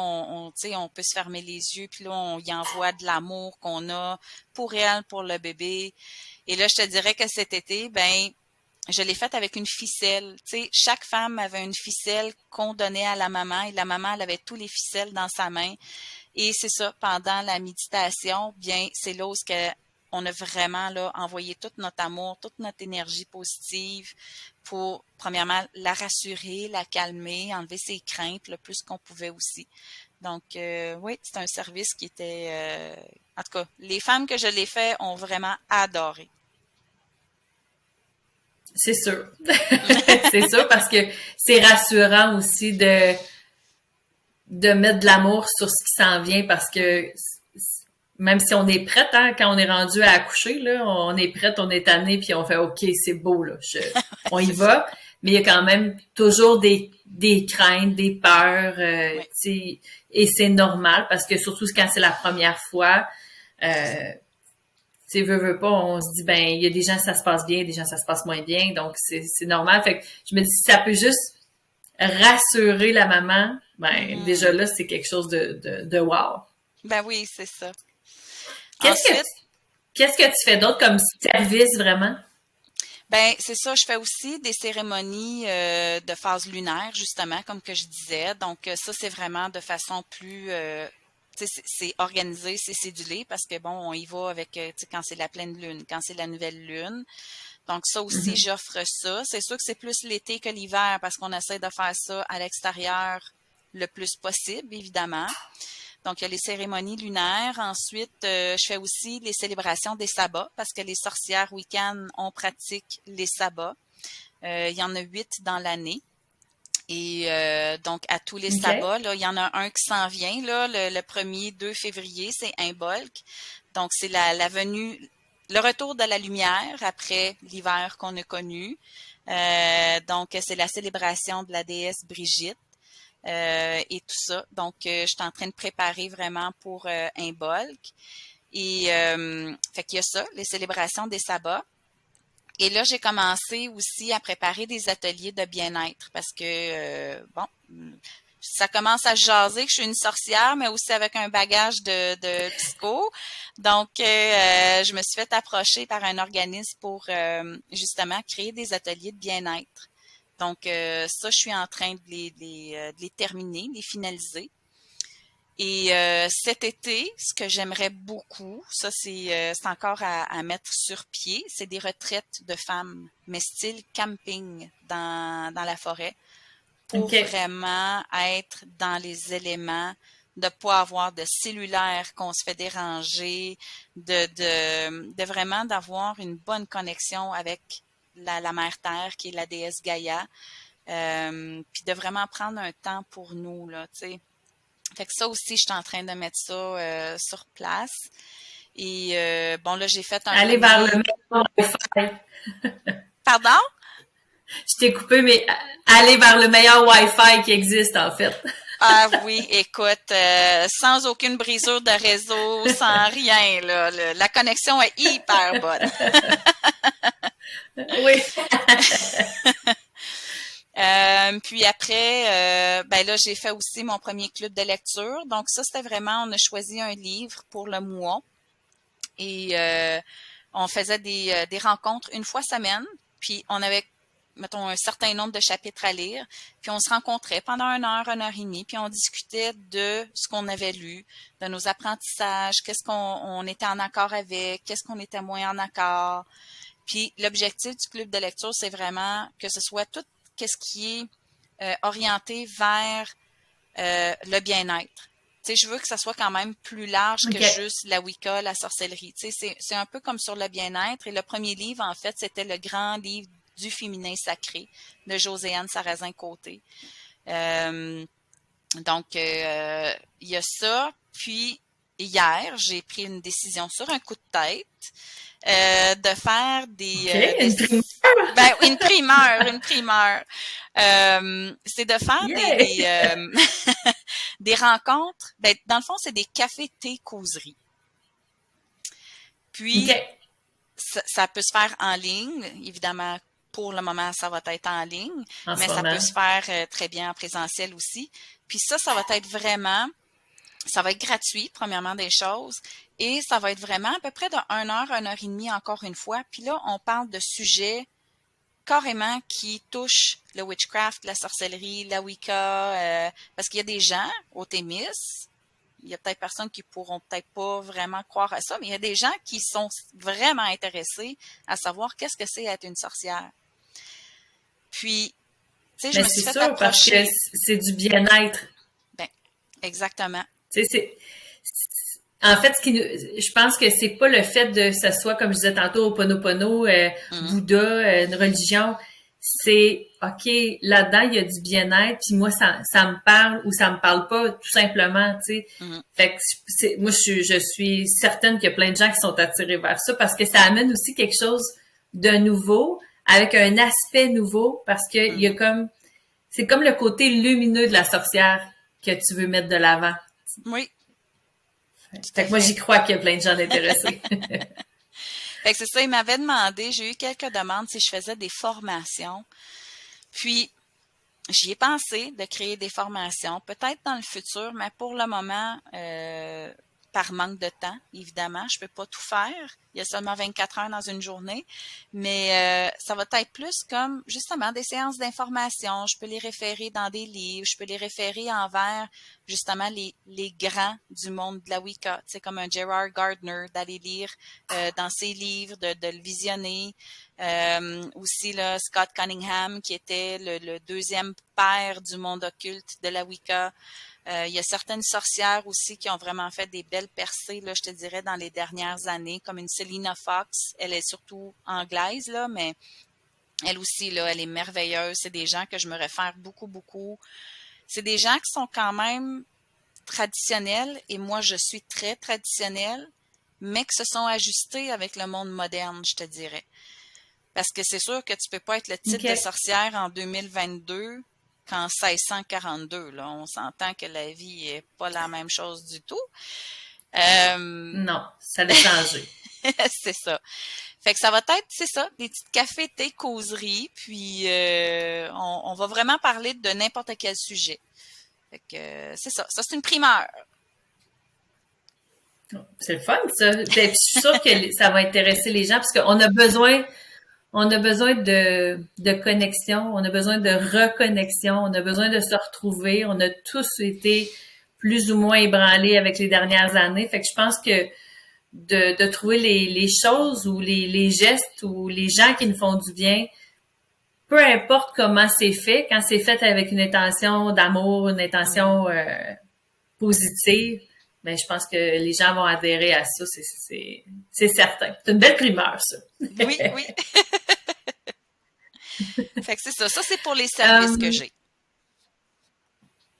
Speaker 2: tu sais, on peut se fermer les yeux, puis là, on y envoie de l'amour qu'on a pour elle, pour le bébé. Et là, je te dirais que cet été, ben, je l'ai faite avec une ficelle. Tu sais, chaque femme avait une ficelle qu'on donnait à la maman et la maman, elle avait tous les ficelles dans sa main. Et c'est ça, pendant la méditation, bien, c'est là où on a vraiment là, envoyé tout notre amour, toute notre énergie positive pour, premièrement, la rassurer, la calmer, enlever ses craintes le plus qu'on pouvait aussi. Donc, oui, c'est un service qui était... en tout cas, les femmes que je l'ai fait ont vraiment adoré.
Speaker 1: C'est sûr. C'est sûr parce que c'est rassurant aussi de mettre de l'amour sur ce qui s'en vient parce que même si on est prête, hein, quand on est rendu à accoucher, là, on est prête, on est tanné, puis on fait OK, c'est beau, là, on y
Speaker 2: C'est ça.
Speaker 1: va. Mais il y a quand même toujours des craintes, des peurs,
Speaker 2: Oui.
Speaker 1: et c'est normal parce que surtout quand c'est la première fois, veut pas, on se dit, ben, il y a des gens, ça se passe bien, des gens, ça se passe moins bien, donc c'est normal. Fait que je me dis, si ça peut juste rassurer la maman, ben, déjà
Speaker 2: Mhm.
Speaker 1: là, c'est quelque chose de wow.
Speaker 2: Ben oui, c'est ça.
Speaker 1: Qu'est-ce que
Speaker 2: Ensuite,
Speaker 1: tu, qu'est-ce que tu fais d'autre comme service vraiment?
Speaker 2: ben c'est ça, je fais aussi des cérémonies de phase lunaire, justement, comme que je disais. Donc, ça, c'est vraiment de façon plus tu sais, c'est organisé, c'est cédulé parce que bon, on y va avec tu sais, quand c'est la pleine lune, quand c'est la nouvelle lune. Donc, ça aussi,
Speaker 1: Mhm.
Speaker 2: j'offre ça. C'est sûr que c'est plus l'été que l'hiver parce qu'on essaie de faire ça à l'extérieur le plus possible, évidemment. Donc, il y a les cérémonies lunaires. Ensuite, je fais aussi les célébrations des sabbats parce que les sorcières week-end, on pratique les sabbats. Il y en a 8 dans l'année. Et donc, à tous les
Speaker 1: OK.
Speaker 2: sabbats, là, il y en a un qui s'en vient, là, le 1er 2 février, c'est Imbolc. Donc, c'est la venue, le retour de la lumière après l'hiver qu'on a connu. Donc, c'est la célébration de la déesse Brigitte. Et tout ça. Donc, je suis en train de préparer vraiment pour un bulk. Et fait qu'il y a ça, les célébrations des sabbats. Et là, j'ai commencé aussi à préparer des ateliers de bien-être parce que, bon, ça commence à jaser que je suis une sorcière, mais aussi avec un bagage de psycho. Donc, je me suis fait approcher par un organisme pour justement créer des ateliers de bien-être. Donc, ça, je suis en train de les terminer, de les finaliser. Et cet été, ce que j'aimerais beaucoup, ça c'est encore à mettre sur pied, c'est des retraites de femmes, mais style camping dans la forêt, pour
Speaker 1: OK.
Speaker 2: vraiment être dans les éléments, de pas avoir de cellulaire qu'on se fait déranger, de vraiment d'avoir une bonne connexion avec la mère Terre qui est la déesse Gaïa, puis de vraiment prendre un temps pour nous là, tu sais. Fait que ça aussi, je suis en train de mettre ça sur place. Et bon, là, j'ai fait un
Speaker 1: Aller vers le
Speaker 2: premier.
Speaker 1: meilleur Wi-Fi.
Speaker 2: Pardon?
Speaker 1: Je t'ai coupé, mais aller vers le meilleur Wi-Fi qui existe, en fait.
Speaker 2: Ah oui, écoute, sans aucune brisure de réseau, sans rien, là, la connexion est hyper bonne.
Speaker 1: Oui.
Speaker 2: Puis après, ben là, j'ai fait aussi mon premier club de lecture. Donc ça, c'était vraiment, on a choisi un livre pour le mois et on faisait des rencontres une fois semaine. Puis on avait, mettons, un certain nombre de chapitres à lire. Puis on se rencontrait pendant 1 heure et demie. Puis on discutait de ce qu'on avait lu, de nos apprentissages, qu'est-ce qu'on était en accord avec, qu'est-ce qu'on était moins en accord. Puis l'objectif du club de lecture, c'est vraiment que ce soit tout ce qui est orienté vers le bien-être. sais, je veux que ça soit quand même plus large que
Speaker 1: OK.
Speaker 2: juste la Wicca, la sorcellerie. Tu sais, c'est un peu comme sur le bien-être. Et le premier livre, en fait, c'était le grand livre du féminin sacré de Joséanne Sarrazin-Côté. Euh, il y a ça. Puis, hier, j'ai pris une décision sur un coup de tête de faire
Speaker 1: OK, une primeur!
Speaker 2: ben, une primeur. C'est de faire
Speaker 1: Yeah!
Speaker 2: des rencontres. Ben, dans le fond, c'est des cafés thé causeries.
Speaker 1: OK,
Speaker 2: Puis, ça peut se faire en ligne, évidemment. Pour le moment, ça va être en ligne,
Speaker 1: en
Speaker 2: mais
Speaker 1: ce
Speaker 2: ça peut
Speaker 1: moment.
Speaker 2: se faire très bien en présentiel aussi. Puis ça va être vraiment, ça va être gratuit, premièrement des choses, et ça va être vraiment à peu près de 1 heure et demie encore une fois. Puis là, on parle de sujets carrément qui touchent le witchcraft, la sorcellerie, la Wicca, parce qu'il y a des gens au Témis, il y a peut-être personnes qui pourront peut-être pas vraiment croire à ça, mais il y a des gens qui sont vraiment intéressés à savoir qu'est-ce que c'est être une sorcière. Puis, tu sais, je
Speaker 1: Mais
Speaker 2: me
Speaker 1: c'est
Speaker 2: suis fait
Speaker 1: sûr, parce que
Speaker 2: approcher.
Speaker 1: c'est du bien-être.
Speaker 2: Ben, exactement.
Speaker 1: Tu sais, en fait, je pense que c'est pas le fait de que ce soit, comme je disais tantôt, Ho'oponopono,
Speaker 2: Mhm,
Speaker 1: Bouddha, une religion. C'est, OK, là-dedans, il y a du bien-être, puis moi, ça me parle ou ça me parle pas, tout simplement, tu sais.
Speaker 2: mhm,
Speaker 1: Fait que, moi, je suis certaine qu'il y a plein de gens qui sont attirés vers ça parce que ça amène aussi quelque chose de nouveau, avec un aspect nouveau, parce que il y a
Speaker 2: mhm.
Speaker 1: comme, c'est comme le côté lumineux de la sorcière que tu veux mettre de l'avant.
Speaker 2: Oui, tout
Speaker 1: Fait
Speaker 2: à
Speaker 1: que moi,
Speaker 2: fait.
Speaker 1: j'y crois qu'il y a plein de gens intéressés.
Speaker 2: Fait que c'est ça, il m'avait demandé, j'ai eu quelques demandes si je faisais des formations. Puis, j'y ai pensé de créer des formations, peut-être dans le futur, mais pour le moment, par manque de temps, évidemment, je peux pas tout faire. Il y a seulement 24 heures dans une journée, mais ça va être plus comme justement des séances d'information. Je peux les référer dans des livres, je peux les référer envers justement les grands du monde de la Wicca, tu sais, comme un Gerard Gardner, d'aller lire dans ses livres, de le visionner. Aussi là, Scott Cunningham, qui était le deuxième père du monde occulte de la Wicca. Il y a certaines sorcières aussi qui ont vraiment fait des belles percées, là, je te dirais, dans les dernières années, comme une Selena Fox. Elle est surtout anglaise, là, mais elle aussi, là, elle est merveilleuse. C'est des gens que je me réfère beaucoup, beaucoup. C'est des gens qui sont quand même traditionnels, et moi, je suis très traditionnelle, mais qui se sont ajustés avec le monde moderne, je te dirais. Parce que c'est sûr que tu peux pas être le titre
Speaker 1: OK.
Speaker 2: de sorcière en 2022 qu'en 1642. Là. On s'entend que la vie est pas la même chose du tout. Euh,
Speaker 1: Non, ça a changé.
Speaker 2: c'est ça. Fait que ça va être, c'est ça, des petites cafés, thé, causeries, puis on va vraiment parler de n'importe quel sujet. Fait que c'est ça. Ça, c'est une primeur.
Speaker 1: C'est le fun, ça. Puis, je suis sûre que ça va intéresser les gens parce on a besoin de connexion, on a besoin de reconnexion, on a besoin de se retrouver. On a tous été plus ou moins ébranlés avec les dernières années. Fait que je pense que de trouver les choses ou les gestes ou les gens qui nous font du bien, peu importe comment c'est fait, quand c'est fait avec une intention d'amour, une
Speaker 2: Mhm.
Speaker 1: intention positive, ben je pense que les gens vont adhérer à ça, c'est certain. C'est une belle primeur, ça.
Speaker 2: Oui, oui. Fait que c'est ça. Ça, c'est pour les services que
Speaker 1: Euh,
Speaker 2: j'ai.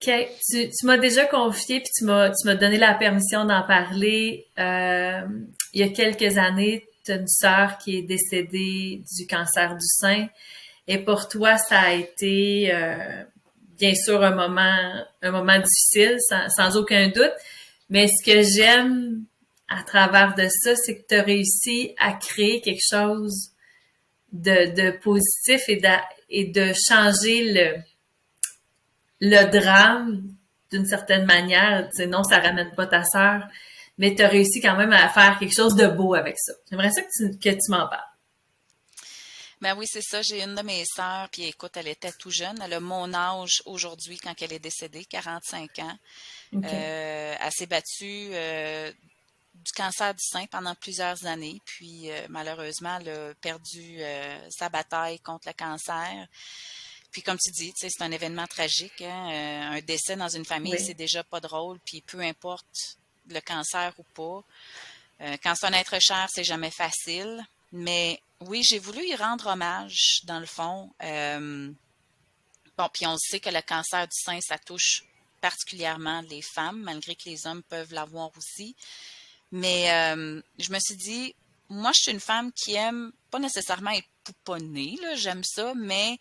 Speaker 1: OK. Tu m'as déjà confié, puis tu m'as donné la permission d'en parler. Il y a quelques années, tu as une sœur qui est décédée du cancer du sein. Et pour toi, ça a été bien sûr un moment difficile, sans aucun doute. Mais ce que j'aime à travers de ça, c'est que tu as réussi à créer quelque chose de positif et de changer le drame d'une certaine manière. Tu sais, non, ça ramène pas ta sœur, mais tu as réussi quand même à faire quelque chose de beau avec ça. J'aimerais ça que tu m'en parles.
Speaker 2: Ben oui, c'est ça. J'ai une de mes sœurs, puis écoute, elle était tout jeune. Elle a mon âge aujourd'hui quand elle est décédée, 45 ans.
Speaker 1: OK.
Speaker 2: Elle s'est battue du cancer du sein pendant plusieurs années, puis malheureusement, elle a perdu sa bataille contre le cancer. Puis comme tu dis, tu sais, c'est un événement tragique, hein, un décès dans une famille, c'est
Speaker 1: Oui.
Speaker 2: déjà pas drôle, puis peu importe le cancer ou pas. Quand c'est un être cher, c'est jamais facile. Mais oui, j'ai voulu y rendre hommage, dans le fond. Bon, puis on sait que le cancer du sein, ça touche particulièrement les femmes, malgré que les hommes peuvent l'avoir aussi. Mais je me suis dit, moi, je suis une femme qui aime pas nécessairement être pouponnée, là, j'aime ça, mais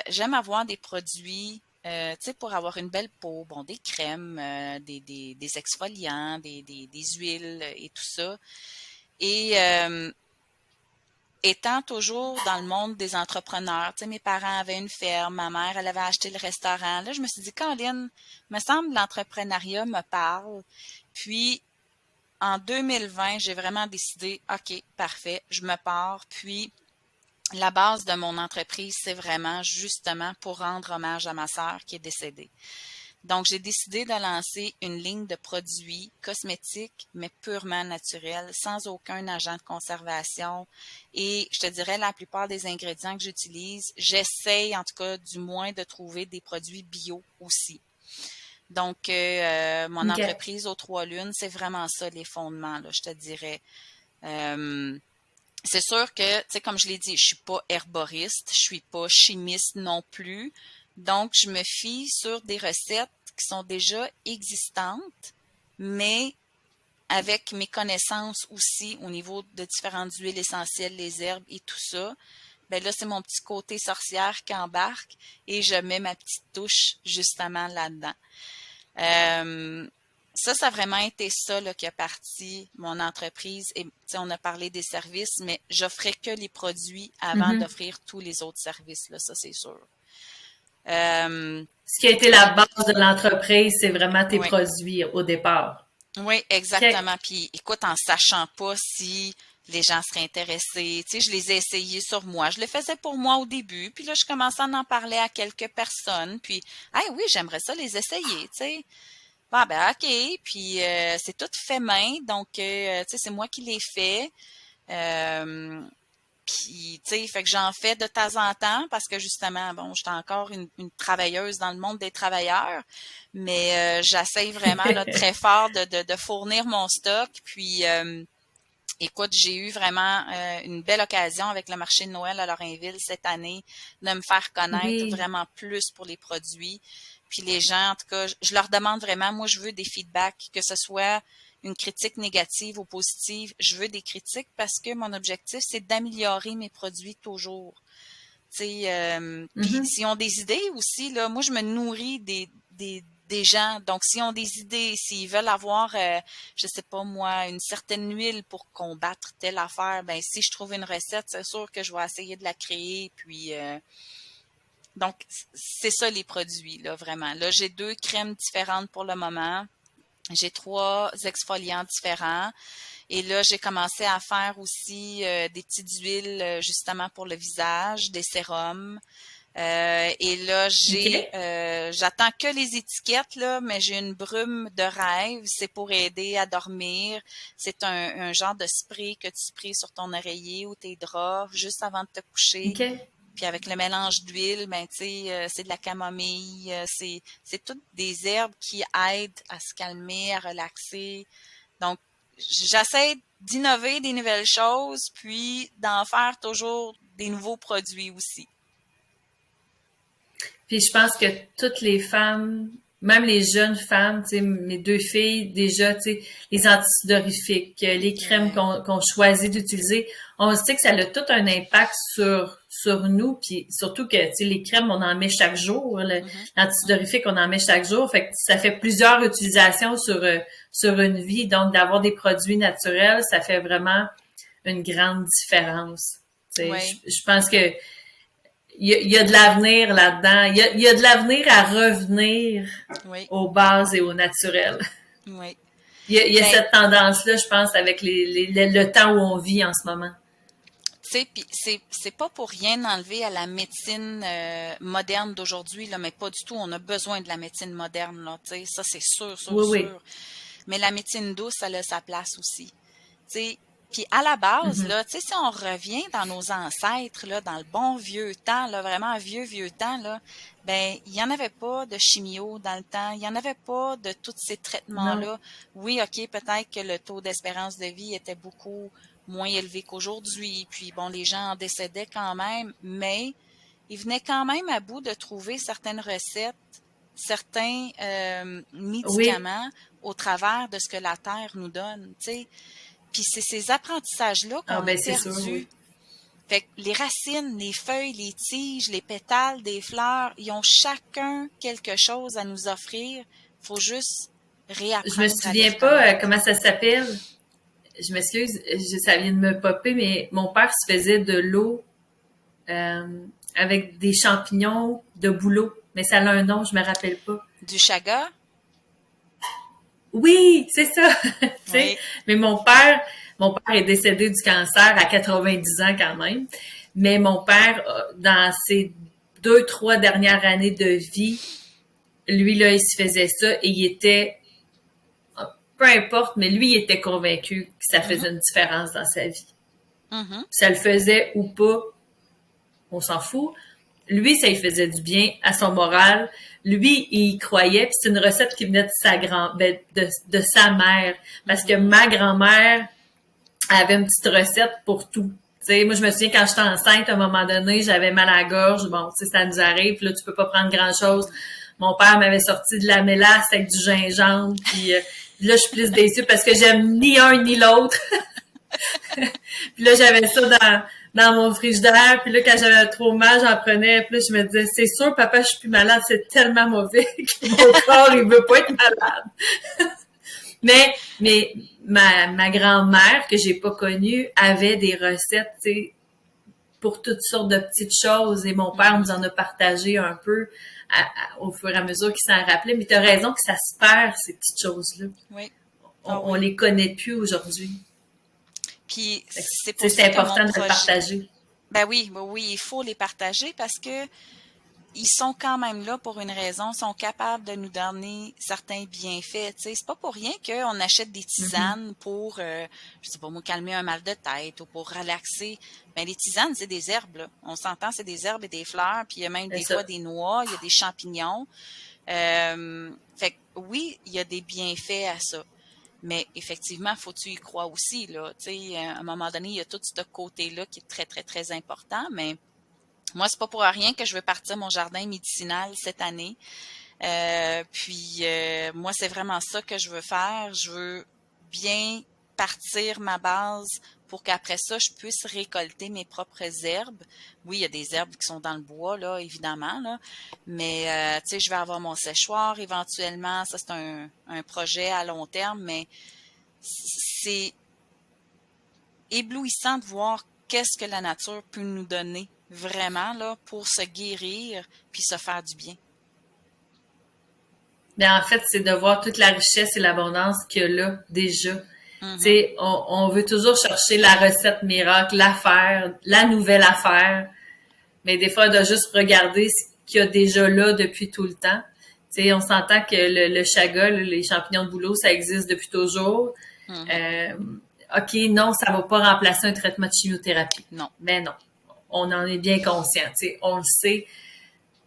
Speaker 2: j'aime avoir des produits, tu sais, pour avoir une belle peau, bon, des crèmes, des exfoliants, des huiles et tout ça. Et étant toujours dans le monde des entrepreneurs, tu sais, mes parents avaient une ferme, ma mère, elle avait acheté le restaurant. Là, je me suis dit, Caroline, me semble l'entrepreneuriat me parle. Puis, en 2020, j'ai vraiment décidé, OK, parfait, je me pars. Puis, la base de mon entreprise, c'est vraiment justement pour rendre hommage à ma sœur qui est décédée. Donc, j'ai décidé de lancer une ligne de produits cosmétiques, mais purement naturels, sans aucun agent de conservation. Et je te dirais, la plupart des ingrédients que j'utilise, j'essaye en tout cas du moins de trouver des produits bio aussi. Donc, mon
Speaker 1: OK.
Speaker 2: entreprise aux Trois Lunes, c'est vraiment ça les fondements, là, je te dirais. Euh, c'est sûr que, tu sais, comme je l'ai dit, je suis pas herboriste, je suis pas chimiste non plus. Donc, je me fie sur des recettes qui sont déjà existantes, mais avec mes connaissances aussi au niveau de différentes huiles essentielles, les herbes et tout ça. Ben là, c'est mon petit côté sorcière qui embarque et je mets ma petite touche justement là-dedans. Euh, ça a vraiment été ça là, qui a parti mon entreprise. Et on a parlé des services, mais j'offrais que les produits avant
Speaker 1: Mhm.
Speaker 2: d'offrir tous les autres services, là, ça c'est sûr. Euh,
Speaker 1: Ce qui a été la base de l'entreprise, c'est vraiment tes
Speaker 2: oui,
Speaker 1: produits au départ.
Speaker 2: oui,
Speaker 1: OK.
Speaker 2: exactement. Puis écoute, en sachant pas si les gens seraient intéressés, tu sais, je les ai essayés sur moi. Je le faisais pour moi au début, puis là, je commençais à en parler à quelques personnes, puis, ah oui, j'aimerais ça les essayer, tu sais. Ah ben OK, puis c'est tout fait main, donc tu sais c'est moi qui l'ai fait. Euh, puis tu sais fait que j'en fais de temps en temps parce que justement bon, j'étais encore une travailleuse dans le monde des travailleurs, mais j'essaye vraiment là très fort de fournir mon stock. Puis écoute, j'ai eu vraiment une belle occasion avec le marché de Noël à Lorrainville cette année de me faire connaître
Speaker 1: Oui.
Speaker 2: vraiment plus pour les produits. Puis les gens, en tout cas, je leur demande vraiment, moi, je veux des feedbacks, que ce soit une critique négative ou positive. Je veux des critiques parce que mon objectif, c'est d'améliorer mes produits toujours. Tu sais, puis
Speaker 1: Mhm.
Speaker 2: s'ils ont des idées aussi, là, moi, je me nourris des gens. Donc, s'ils ont des idées, s'ils veulent avoir, je sais pas moi, une certaine huile pour combattre telle affaire, ben si je trouve une recette, c'est sûr que je vais essayer de la créer. Puis, donc, c'est ça les produits, là, vraiment. Là, j'ai 2 crèmes différentes pour le moment. J'ai 3 exfoliants différents. Et là, j'ai commencé à faire aussi des petites huiles justement pour le visage, des sérums. Et là,
Speaker 1: OK.
Speaker 2: j'attends que les étiquettes, là, mais j'ai une brume de rêve. C'est pour aider à dormir. C'est un genre de spray que tu sprays sur ton oreiller ou tes draps juste avant de te coucher.
Speaker 1: OK.
Speaker 2: Puis avec le mélange d'huile, ben tu sais, c'est de la camomille, c'est toutes des herbes qui aident à se calmer, à relaxer. Donc, j'essaie d'innover des nouvelles choses, puis d'en faire toujours des nouveaux produits aussi.
Speaker 1: Puis je pense que toutes les femmes, même les jeunes femmes, tu sais, mes deux filles, déjà, tu sais, les antidorifiques, les crèmes
Speaker 2: Ouais.
Speaker 1: qu'on choisit d'utiliser, on sait que ça a tout un impact sur nous, puis surtout que, tu sais, les crèmes, on en met chaque jour,
Speaker 2: Mhm, mhm.
Speaker 1: l'antidorifique, on en met chaque jour, fait que ça fait plusieurs utilisations sur une vie, donc d'avoir des produits naturels, ça fait vraiment une grande différence. Tu sais,
Speaker 2: Oui,
Speaker 1: je pense que il y a de l'avenir là-dedans. Il y a de l'avenir à revenir
Speaker 2: oui,
Speaker 1: aux bases et au naturel.
Speaker 2: oui.
Speaker 1: Il y a
Speaker 2: Ben,
Speaker 1: cette tendance-là, je pense, avec le temps où on vit en ce moment.
Speaker 2: tu sais, puis c'est pas pour rien enlever à la médecine moderne d'aujourd'hui, là, mais pas du tout. On a besoin de la médecine moderne, là, tu sais, ça c'est sûr, sûr,
Speaker 1: Oui, oui.
Speaker 2: sûr. Mais la médecine douce, elle a sa place aussi. Tu sais, Puis à la base,
Speaker 1: Mhm.
Speaker 2: là, tu sais, si on revient dans nos ancêtres, là, dans le bon vieux temps, là, vraiment vieux temps, là, ben, il n'y en avait pas de chimio dans le temps, il n'y en avait pas de tous ces
Speaker 1: Non.
Speaker 2: traitements-là. Oui, OK, peut-être que le taux d'espérance de vie était beaucoup moins élevé qu'aujourd'hui, puis bon, les gens en décédaient quand même, mais ils venaient quand même à bout de trouver certaines recettes, certains
Speaker 1: Oui.
Speaker 2: médicaments au travers de ce que la Terre nous donne, tu sais. Puis c'est ces apprentissages-là
Speaker 1: Ah,
Speaker 2: qu'on a
Speaker 1: ben, c'est sûr,
Speaker 2: perdus.
Speaker 1: oui.
Speaker 2: Fait que les racines, les feuilles, les tiges, les pétales des fleurs, ils ont chacun quelque chose à nous offrir. Faut juste
Speaker 1: Je me
Speaker 2: réapprendre à les
Speaker 1: souviens pas
Speaker 2: reconnaître.
Speaker 1: comment ça s'appelle. Je m'excuse, ça vient de me popper, mais mon père se faisait de l'eau avec des champignons de bouleau. Mais ça a un nom, je me rappelle pas.
Speaker 2: Du chaga?
Speaker 1: Oui, c'est ça. Tu sais,
Speaker 2: Oui.
Speaker 1: mais mon père est décédé du cancer à 90 ans quand même. Mais mon père, dans ses 2, 3 dernières années de vie, lui, là, il se faisait ça et il était, peu importe, mais lui, il était convaincu que ça
Speaker 2: Mhm,
Speaker 1: faisait une différence dans sa vie.
Speaker 2: mhm,
Speaker 1: Ça le faisait ou pas, on s'en fout. Lui, ça lui faisait du bien à son moral. Lui, il y croyait, puis c'est une recette qui venait de sa de sa mère. Parce que
Speaker 2: mhm.
Speaker 1: ma grand-mère avait une petite recette pour tout. Tu sais, moi, je me souviens quand j'étais enceinte, à un moment donné, j'avais mal à la gorge. Bon, tu sais, ça nous arrive. Puis là, tu peux pas prendre grand-chose. Mon père m'avait sorti de la mélasse avec du gingembre. Puis là, je suis plus déçue parce que j'aime ni un ni l'autre. Puis là, j'avais ça dans mon frigidaire. Puis là, quand j'avais trop mal, j'en prenais. Puis là, je me disais, c'est sûr, papa, je suis plus malade. C'est tellement mauvais que mon corps, il veut pas être malade. Mais ma grand-mère, que j'ai pas connue, avait des recettes, tu sais, pour toutes sortes de petites choses. Et mon père nous
Speaker 2: Mhm.
Speaker 1: en a partagé un peu au fur et à mesure qu'il s'en rappelait. Mais tu as raison que ça se perd, ces petites choses-là.
Speaker 2: Oui. Ah
Speaker 1: On
Speaker 2: oui.
Speaker 1: les connaît plus aujourd'hui.
Speaker 2: Puis
Speaker 1: Fait que,
Speaker 2: c'est
Speaker 1: tu sais,
Speaker 2: pour
Speaker 1: c'est
Speaker 2: ça que mon
Speaker 1: important de le
Speaker 2: projet,
Speaker 1: partager.
Speaker 2: ben oui, ben oui, il faut les partager parce que ils sont quand même là pour une raison, sont capables de nous donner certains bienfaits. Tu sais, c'est pas pour rien qu'on achète des
Speaker 1: Mhm.
Speaker 2: tisanes pour, je sais pas moi, calmer un mal de tête ou pour relaxer. Mais les tisanes, c'est des herbes, là. On s'entend, c'est des herbes et des fleurs, puis il y a même
Speaker 1: C'est
Speaker 2: des
Speaker 1: ça.
Speaker 2: fois des noix, il y a des champignons. Fait que oui, il y a des bienfaits à ça. Mais effectivement, faut que tu y crois aussi, là. Tu sais, à un moment donné, il y a tout ce côté-là qui est très, très, très important, mais moi, c'est pas pour rien que je veux partir mon jardin médicinal cette année. Moi, c'est vraiment ça que je veux faire. Je veux bien partir ma base pour qu'après ça, je puisse récolter mes propres herbes. Oui, il y a des herbes qui sont dans le bois, là, évidemment, là. Mais, tu sais, je vais avoir mon séchoir éventuellement. Ça, c'est un projet à long terme, mais c'est éblouissant de voir qu'est-ce que la nature peut nous donner vraiment là pour se guérir puis se faire du bien.
Speaker 1: Mais en fait, c'est de voir toute la richesse et l'abondance qu'il y a là déjà. Tu
Speaker 2: Mhm.
Speaker 1: sais, on veut toujours chercher la recette miracle, l'affaire, la nouvelle affaire. Mais des fois, on doit juste regarder ce qu'il y a déjà là depuis tout le temps. Tu sais, on s'entend que le chaga, les champignons de bouleau, ça existe depuis toujours.
Speaker 2: Mhm.
Speaker 1: Euh, OK, non, ça va pas remplacer un traitement de chimiothérapie.
Speaker 2: Non.
Speaker 1: Mais non, on en est bien conscient, tu sais, on le sait.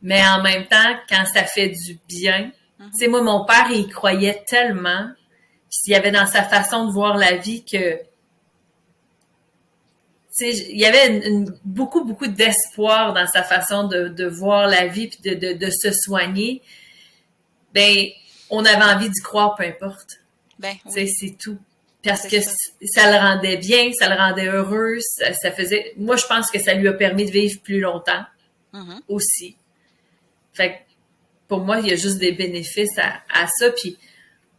Speaker 1: Mais en même temps, quand ça fait du bien, tu
Speaker 2: Mhm.
Speaker 1: sais, moi, mon père, il croyait tellement, puis il y avait dans sa façon de voir la vie que, tu sais, il y avait beaucoup, beaucoup d'espoir dans sa façon de voir la vie puis de se soigner. Ben, on avait envie d'y croire, peu importe.
Speaker 2: Ben
Speaker 1: Tu sais,
Speaker 2: oui,
Speaker 1: c'est tout. Parce
Speaker 2: c'est
Speaker 1: que
Speaker 2: ça.
Speaker 1: ça le rendait bien, ça le rendait heureux, ça faisait... Moi, je pense que ça lui a permis de vivre plus longtemps
Speaker 2: Mhm.
Speaker 1: aussi. Fait que pour moi, il y a juste des bénéfices à ça. Puis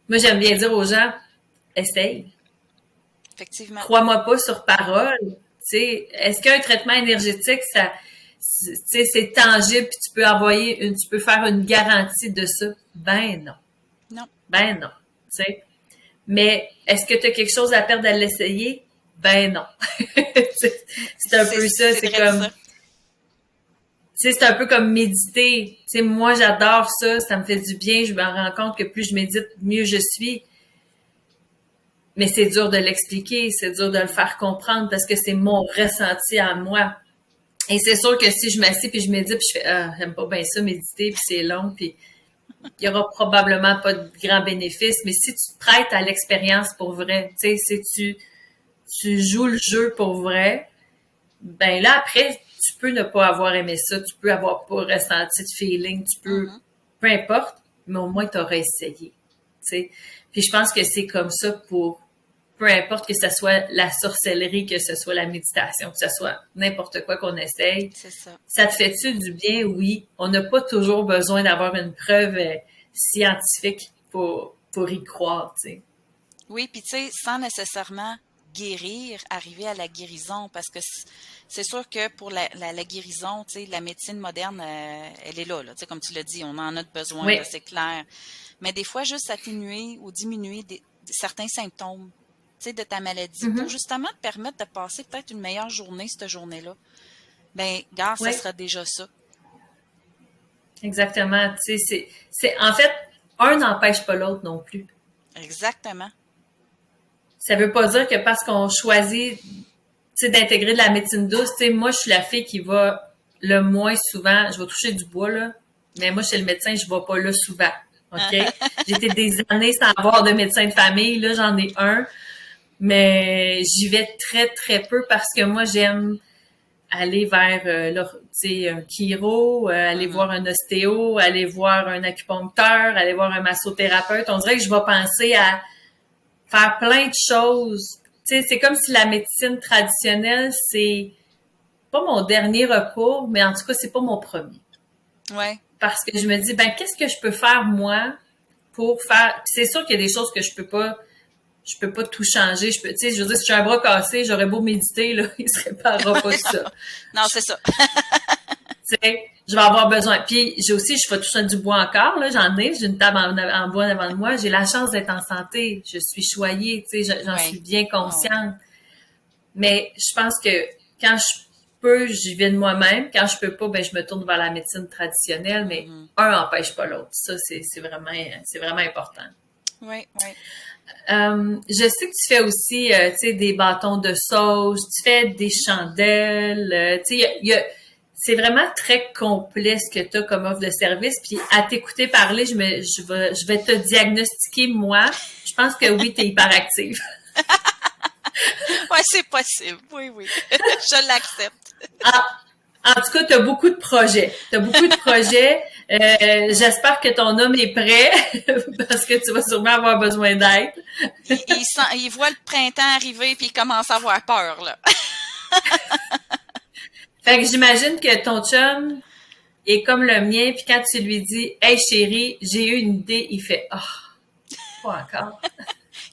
Speaker 1: moi, j'aime bien dire aux gens, essaye.
Speaker 2: Effectivement.
Speaker 1: Crois-moi pas sur parole. Tu sais, est-ce qu'un traitement énergétique, ça, tu sais, c'est tangible puis tu peux faire une garantie de ça? Ben non.
Speaker 2: Non.
Speaker 1: Ben non. Tu sais. Mais est-ce que tu as quelque chose à perdre à l'essayer? Ben non. C'est un peu ça.
Speaker 2: C'est
Speaker 1: C'est
Speaker 2: vrai de
Speaker 1: comme,
Speaker 2: ça.
Speaker 1: tu sais, c'est un peu comme méditer. Tu sais, moi, j'adore ça. Ça me fait du bien. Je me rends compte que plus je médite, mieux je suis. Mais c'est dur de l'expliquer, c'est dur de le faire comprendre parce que c'est mon ressenti à moi. Et c'est sûr que si je m'assieds puis je médite puis je fais j'aime pas bien ça méditer puis c'est long puis il y aura probablement pas de grands bénéfices, mais si tu te prêtes à l'expérience pour vrai, tu sais, si tu joues le jeu pour vrai, ben là après tu peux ne pas avoir aimé ça, tu peux avoir pas ressenti de feeling, tu peux peu importe, mais au moins tu auras essayé, tu sais. Puis je pense que c'est comme ça pour peu importe que ce soit la sorcellerie, que ce soit la méditation, que ce soit n'importe quoi qu'on essaye.
Speaker 2: C'est ça.
Speaker 1: Ça te fait-tu du bien? Oui. On n'a pas toujours besoin d'avoir une preuve scientifique pour y croire, tu sais.
Speaker 2: Oui, puis tu sais, sans nécessairement guérir, arriver à la guérison, parce que c'est sûr que pour la guérison, tu sais, la médecine moderne, elle est là, tu sais, comme tu l'as dit, on en a besoin,
Speaker 1: Oui.
Speaker 2: là, c'est clair. Mais des fois, juste atténuer ou diminuer certains symptômes, tu sais, de ta maladie, pour justement te permettre de passer peut-être une meilleure journée, cette journée-là. Ben, gars, ça
Speaker 1: Oui,
Speaker 2: sera déjà ça.
Speaker 1: exactement. Tu sais, en fait, un n'empêche pas l'autre non plus.
Speaker 2: Exactement.
Speaker 1: Ça veut pas dire que parce qu'on choisit, tu sais, d'intégrer de la médecine douce, tu sais, moi, je suis la fille qui va le moins souvent, je vais toucher du bois, là, mais moi, chez le médecin, je vais pas là souvent. OK? J'ai été des années sans avoir de médecin de famille. Là, j'en ai un. Mais j'y vais très, très peu parce que moi, j'aime aller vers un chiro, aller voir un ostéo, aller voir un acupuncteur, aller voir un massothérapeute. On dirait que je vais penser à faire plein de choses. Tu sais, c'est comme si la médecine traditionnelle, c'est pas mon dernier recours, mais en tout cas, c'est pas mon premier.
Speaker 2: Ouais.
Speaker 1: Parce que je me dis, ben, qu'est-ce que je peux faire, moi, pour faire... C'est sûr qu'il y a des choses que je peux pas tout changer. Tu sais, je veux dire, si j'ai un bras cassé, j'aurais beau méditer, là, il se réparera pas ça.
Speaker 2: Non, c'est ça.
Speaker 1: Tu sais, je vais avoir besoin. Puis, je vais toucher du bois encore, là, j'ai une table en bois devant de moi. J'ai la chance d'être en santé. Je suis choyée, tu sais, j'en suis bien consciente. Mais je pense que quand je peux, j'y vais de moi-même. Quand je peux pas, ben, je me tourne vers la médecine traditionnelle, mais un n'empêche pas l'autre. Ça, c'est vraiment important.
Speaker 2: Oui, oui.
Speaker 1: Je sais que tu fais aussi, tu sais, des bâtons de sauge, tu fais des chandelles, tu sais, c'est vraiment très complet ce que tu as comme offre de service. Puis à t'écouter parler, je vais te diagnostiquer moi. Je pense que oui, tu es hyperactive.
Speaker 2: Oui, c'est possible. Oui, oui. Je l'accepte.
Speaker 1: En tout cas, tu as beaucoup de projets. Tu as beaucoup de projets. J'espère que ton homme est prêt parce que tu vas sûrement avoir besoin d'aide.
Speaker 2: Il voit le printemps arriver puis il commence à avoir peur, là.
Speaker 1: Fait que j'imagine que ton chum est comme le mien, puis quand tu lui dis « Hey chérie, j'ai eu une idée », il fait « Ah, oh, pas encore. »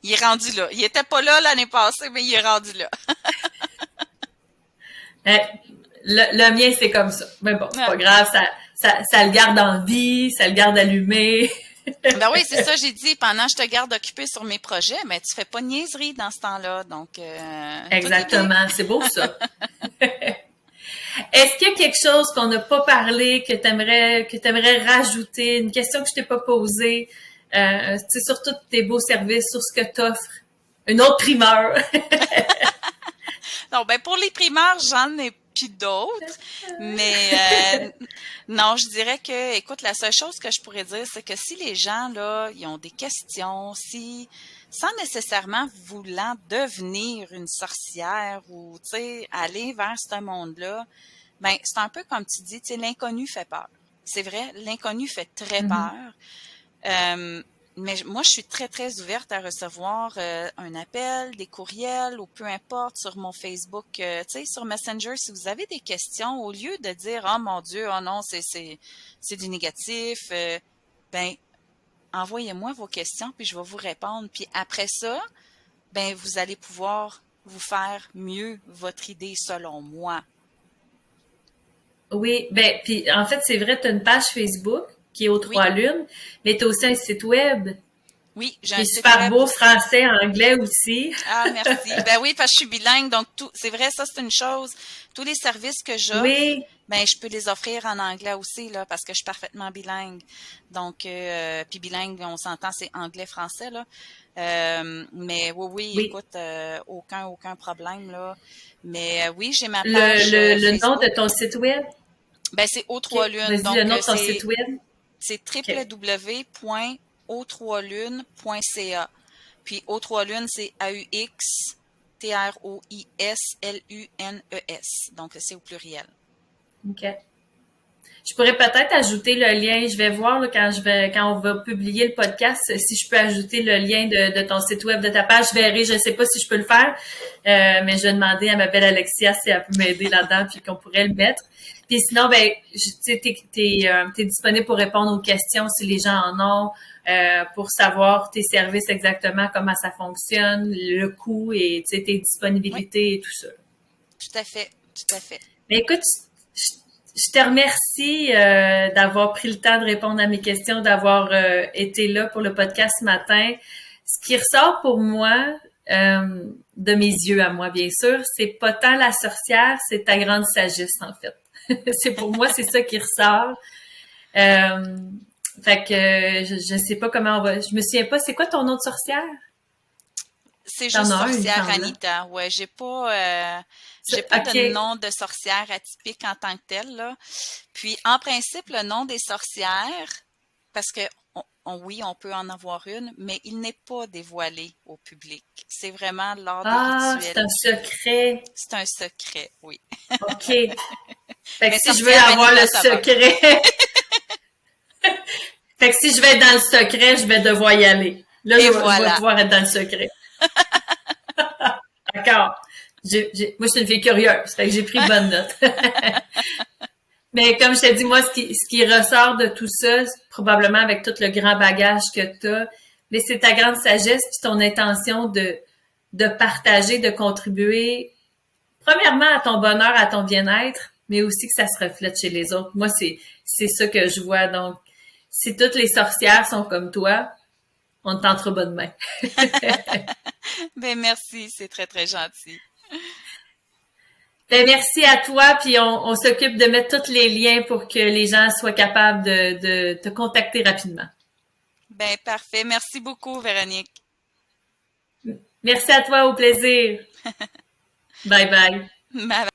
Speaker 2: Il est rendu là. Il était pas là l'année passée, mais il est rendu là.
Speaker 1: Le mien, c'est comme ça. Mais bon, c'est pas grave, ça le garde en vie, ça le garde allumé.
Speaker 2: Ben oui, c'est ça, j'ai dit, pendant que je te garde occupé sur mes projets, mais tu fais pas de niaiserie dans ce temps-là, donc...
Speaker 1: Exactement, c'est beau ça. Est-ce qu'il y a quelque chose qu'on n'a pas parlé, que t'aimerais rajouter, une question que je t'ai pas posée, sur tous tes beaux services, sur ce que t'offres? Une autre primeur.
Speaker 2: Non, ben pour les primeurs, j'en ai plus d'autres, mais non, je dirais que, écoute, la seule chose que je pourrais dire, c'est que si les gens, là, ils ont des questions, sans nécessairement voulant devenir une sorcière ou, tu sais, aller vers ce monde-là, ben, c'est un peu comme tu dis, tu sais, l'inconnu fait peur. C'est vrai, l'inconnu fait très peur. Mais moi, je suis très, très ouverte à recevoir un appel, des courriels ou peu importe sur mon Facebook, tu sais, sur Messenger, si vous avez des questions, au lieu de dire « Oh mon Dieu, oh non, c'est du négatif ben, envoyez-moi vos questions, puis je vais vous répondre. Puis après ça, ben, vous allez pouvoir vous faire mieux votre idée selon moi.
Speaker 1: Oui, ben, puis en fait, c'est vrai, tu as une page Facebook qui est aux Trois Lunes, mais tu as aussi un site web.
Speaker 2: Oui, j'ai un
Speaker 1: Puis
Speaker 2: site
Speaker 1: super
Speaker 2: web.
Speaker 1: beau français, anglais aussi.
Speaker 2: Ah, merci. Ben oui, parce que je suis bilingue, donc tout, c'est vrai, ça c'est une chose. Tous les services que j'offre,
Speaker 1: Oui,
Speaker 2: ben je peux les offrir en anglais aussi là, parce que je suis parfaitement bilingue. Donc, puis bilingue, on s'entend, c'est anglais-français là. Mais oui, oui,
Speaker 1: oui.
Speaker 2: écoute, aucun problème là. Mais oui, j'ai ma
Speaker 1: Le,
Speaker 2: page
Speaker 1: le nom de
Speaker 2: Facebook.
Speaker 1: ton site web?
Speaker 2: Ben c'est
Speaker 1: OK.
Speaker 2: O3Lune,
Speaker 1: Vas-y, le
Speaker 2: donc
Speaker 1: nom de ton site web.
Speaker 2: c'est
Speaker 1: OK.
Speaker 2: www.o3lune.ca. Puis O3Lune, c'est AUX-TROISLUNES. Donc, c'est au pluriel.
Speaker 1: OK. Je pourrais peut-être ajouter le lien. Je vais voir là, quand on va publier le podcast, si je peux ajouter le lien de ton site web, de ta page. Je verrai. Je ne sais pas si je peux le faire, mais je vais demander à ma belle Alexia si elle peut m'aider là-dedans, puis qu'on pourrait le mettre. Puis sinon, ben, tu sais, t'es disponible pour répondre aux questions si les gens en ont, pour savoir tes services exactement, comment ça fonctionne, le coût et tu sais, tes
Speaker 2: Oui,
Speaker 1: disponibilités et tout ça.
Speaker 2: tout à fait, tout à fait.
Speaker 1: Mais écoute, je, je te remercie d'avoir pris le temps de répondre à mes questions, d'avoir été là pour le podcast ce matin. Ce qui ressort pour moi, de mes yeux à moi, bien sûr, c'est pas tant la sorcière, c'est ta grande sagesse, en fait. C'est pour moi, c'est ça qui ressort. Euh, fait que je sais pas comment on va. Je me souviens pas, c'est quoi ton nom de sorcière?
Speaker 2: C'est
Speaker 1: T'en
Speaker 2: juste
Speaker 1: as un, il me
Speaker 2: sorcière
Speaker 1: semble. Hein?
Speaker 2: Anita. Ouais, j'ai pas de
Speaker 1: OK.
Speaker 2: nom de sorcière atypique en tant que tel, là. Puis, en principe, le nom des sorcières, parce que oui, on peut en avoir une, mais il n'est pas dévoilé au public. C'est vraiment lors des
Speaker 1: Ah, c'est
Speaker 2: rituels.
Speaker 1: un secret.
Speaker 2: C'est un secret, oui.
Speaker 1: OK. Fait que
Speaker 2: Mais
Speaker 1: si je veux
Speaker 2: sorcière
Speaker 1: avoir le
Speaker 2: Anita, ça va.
Speaker 1: secret, fait que si je vais être dans le secret, je vais devoir y aller. Là,
Speaker 2: Et
Speaker 1: je vais
Speaker 2: voilà.
Speaker 1: pouvoir être dans le secret. D'accord. Moi, je suis une fille curieuse. Fait que j'ai pris bonne note. Mais comme je t'ai dit, moi, ce qui ressort de tout ça, c'est probablement avec tout le grand bagage que tu as, mais c'est ta grande sagesse puis ton intention de partager, de contribuer, premièrement à ton bonheur, à ton bien-être, mais aussi que ça se reflète chez les autres. Moi, c'est ça que je vois. Donc, si toutes les sorcières sont comme toi, on te tentera bonne main.
Speaker 2: Ben merci, c'est très très gentil.
Speaker 1: Ben, merci à toi, puis on s'occupe de mettre tous les liens pour que les gens soient capables de te contacter rapidement.
Speaker 2: Ben parfait. Merci beaucoup, Véronique.
Speaker 1: Merci à toi, au plaisir. Bye bye.
Speaker 2: Bye.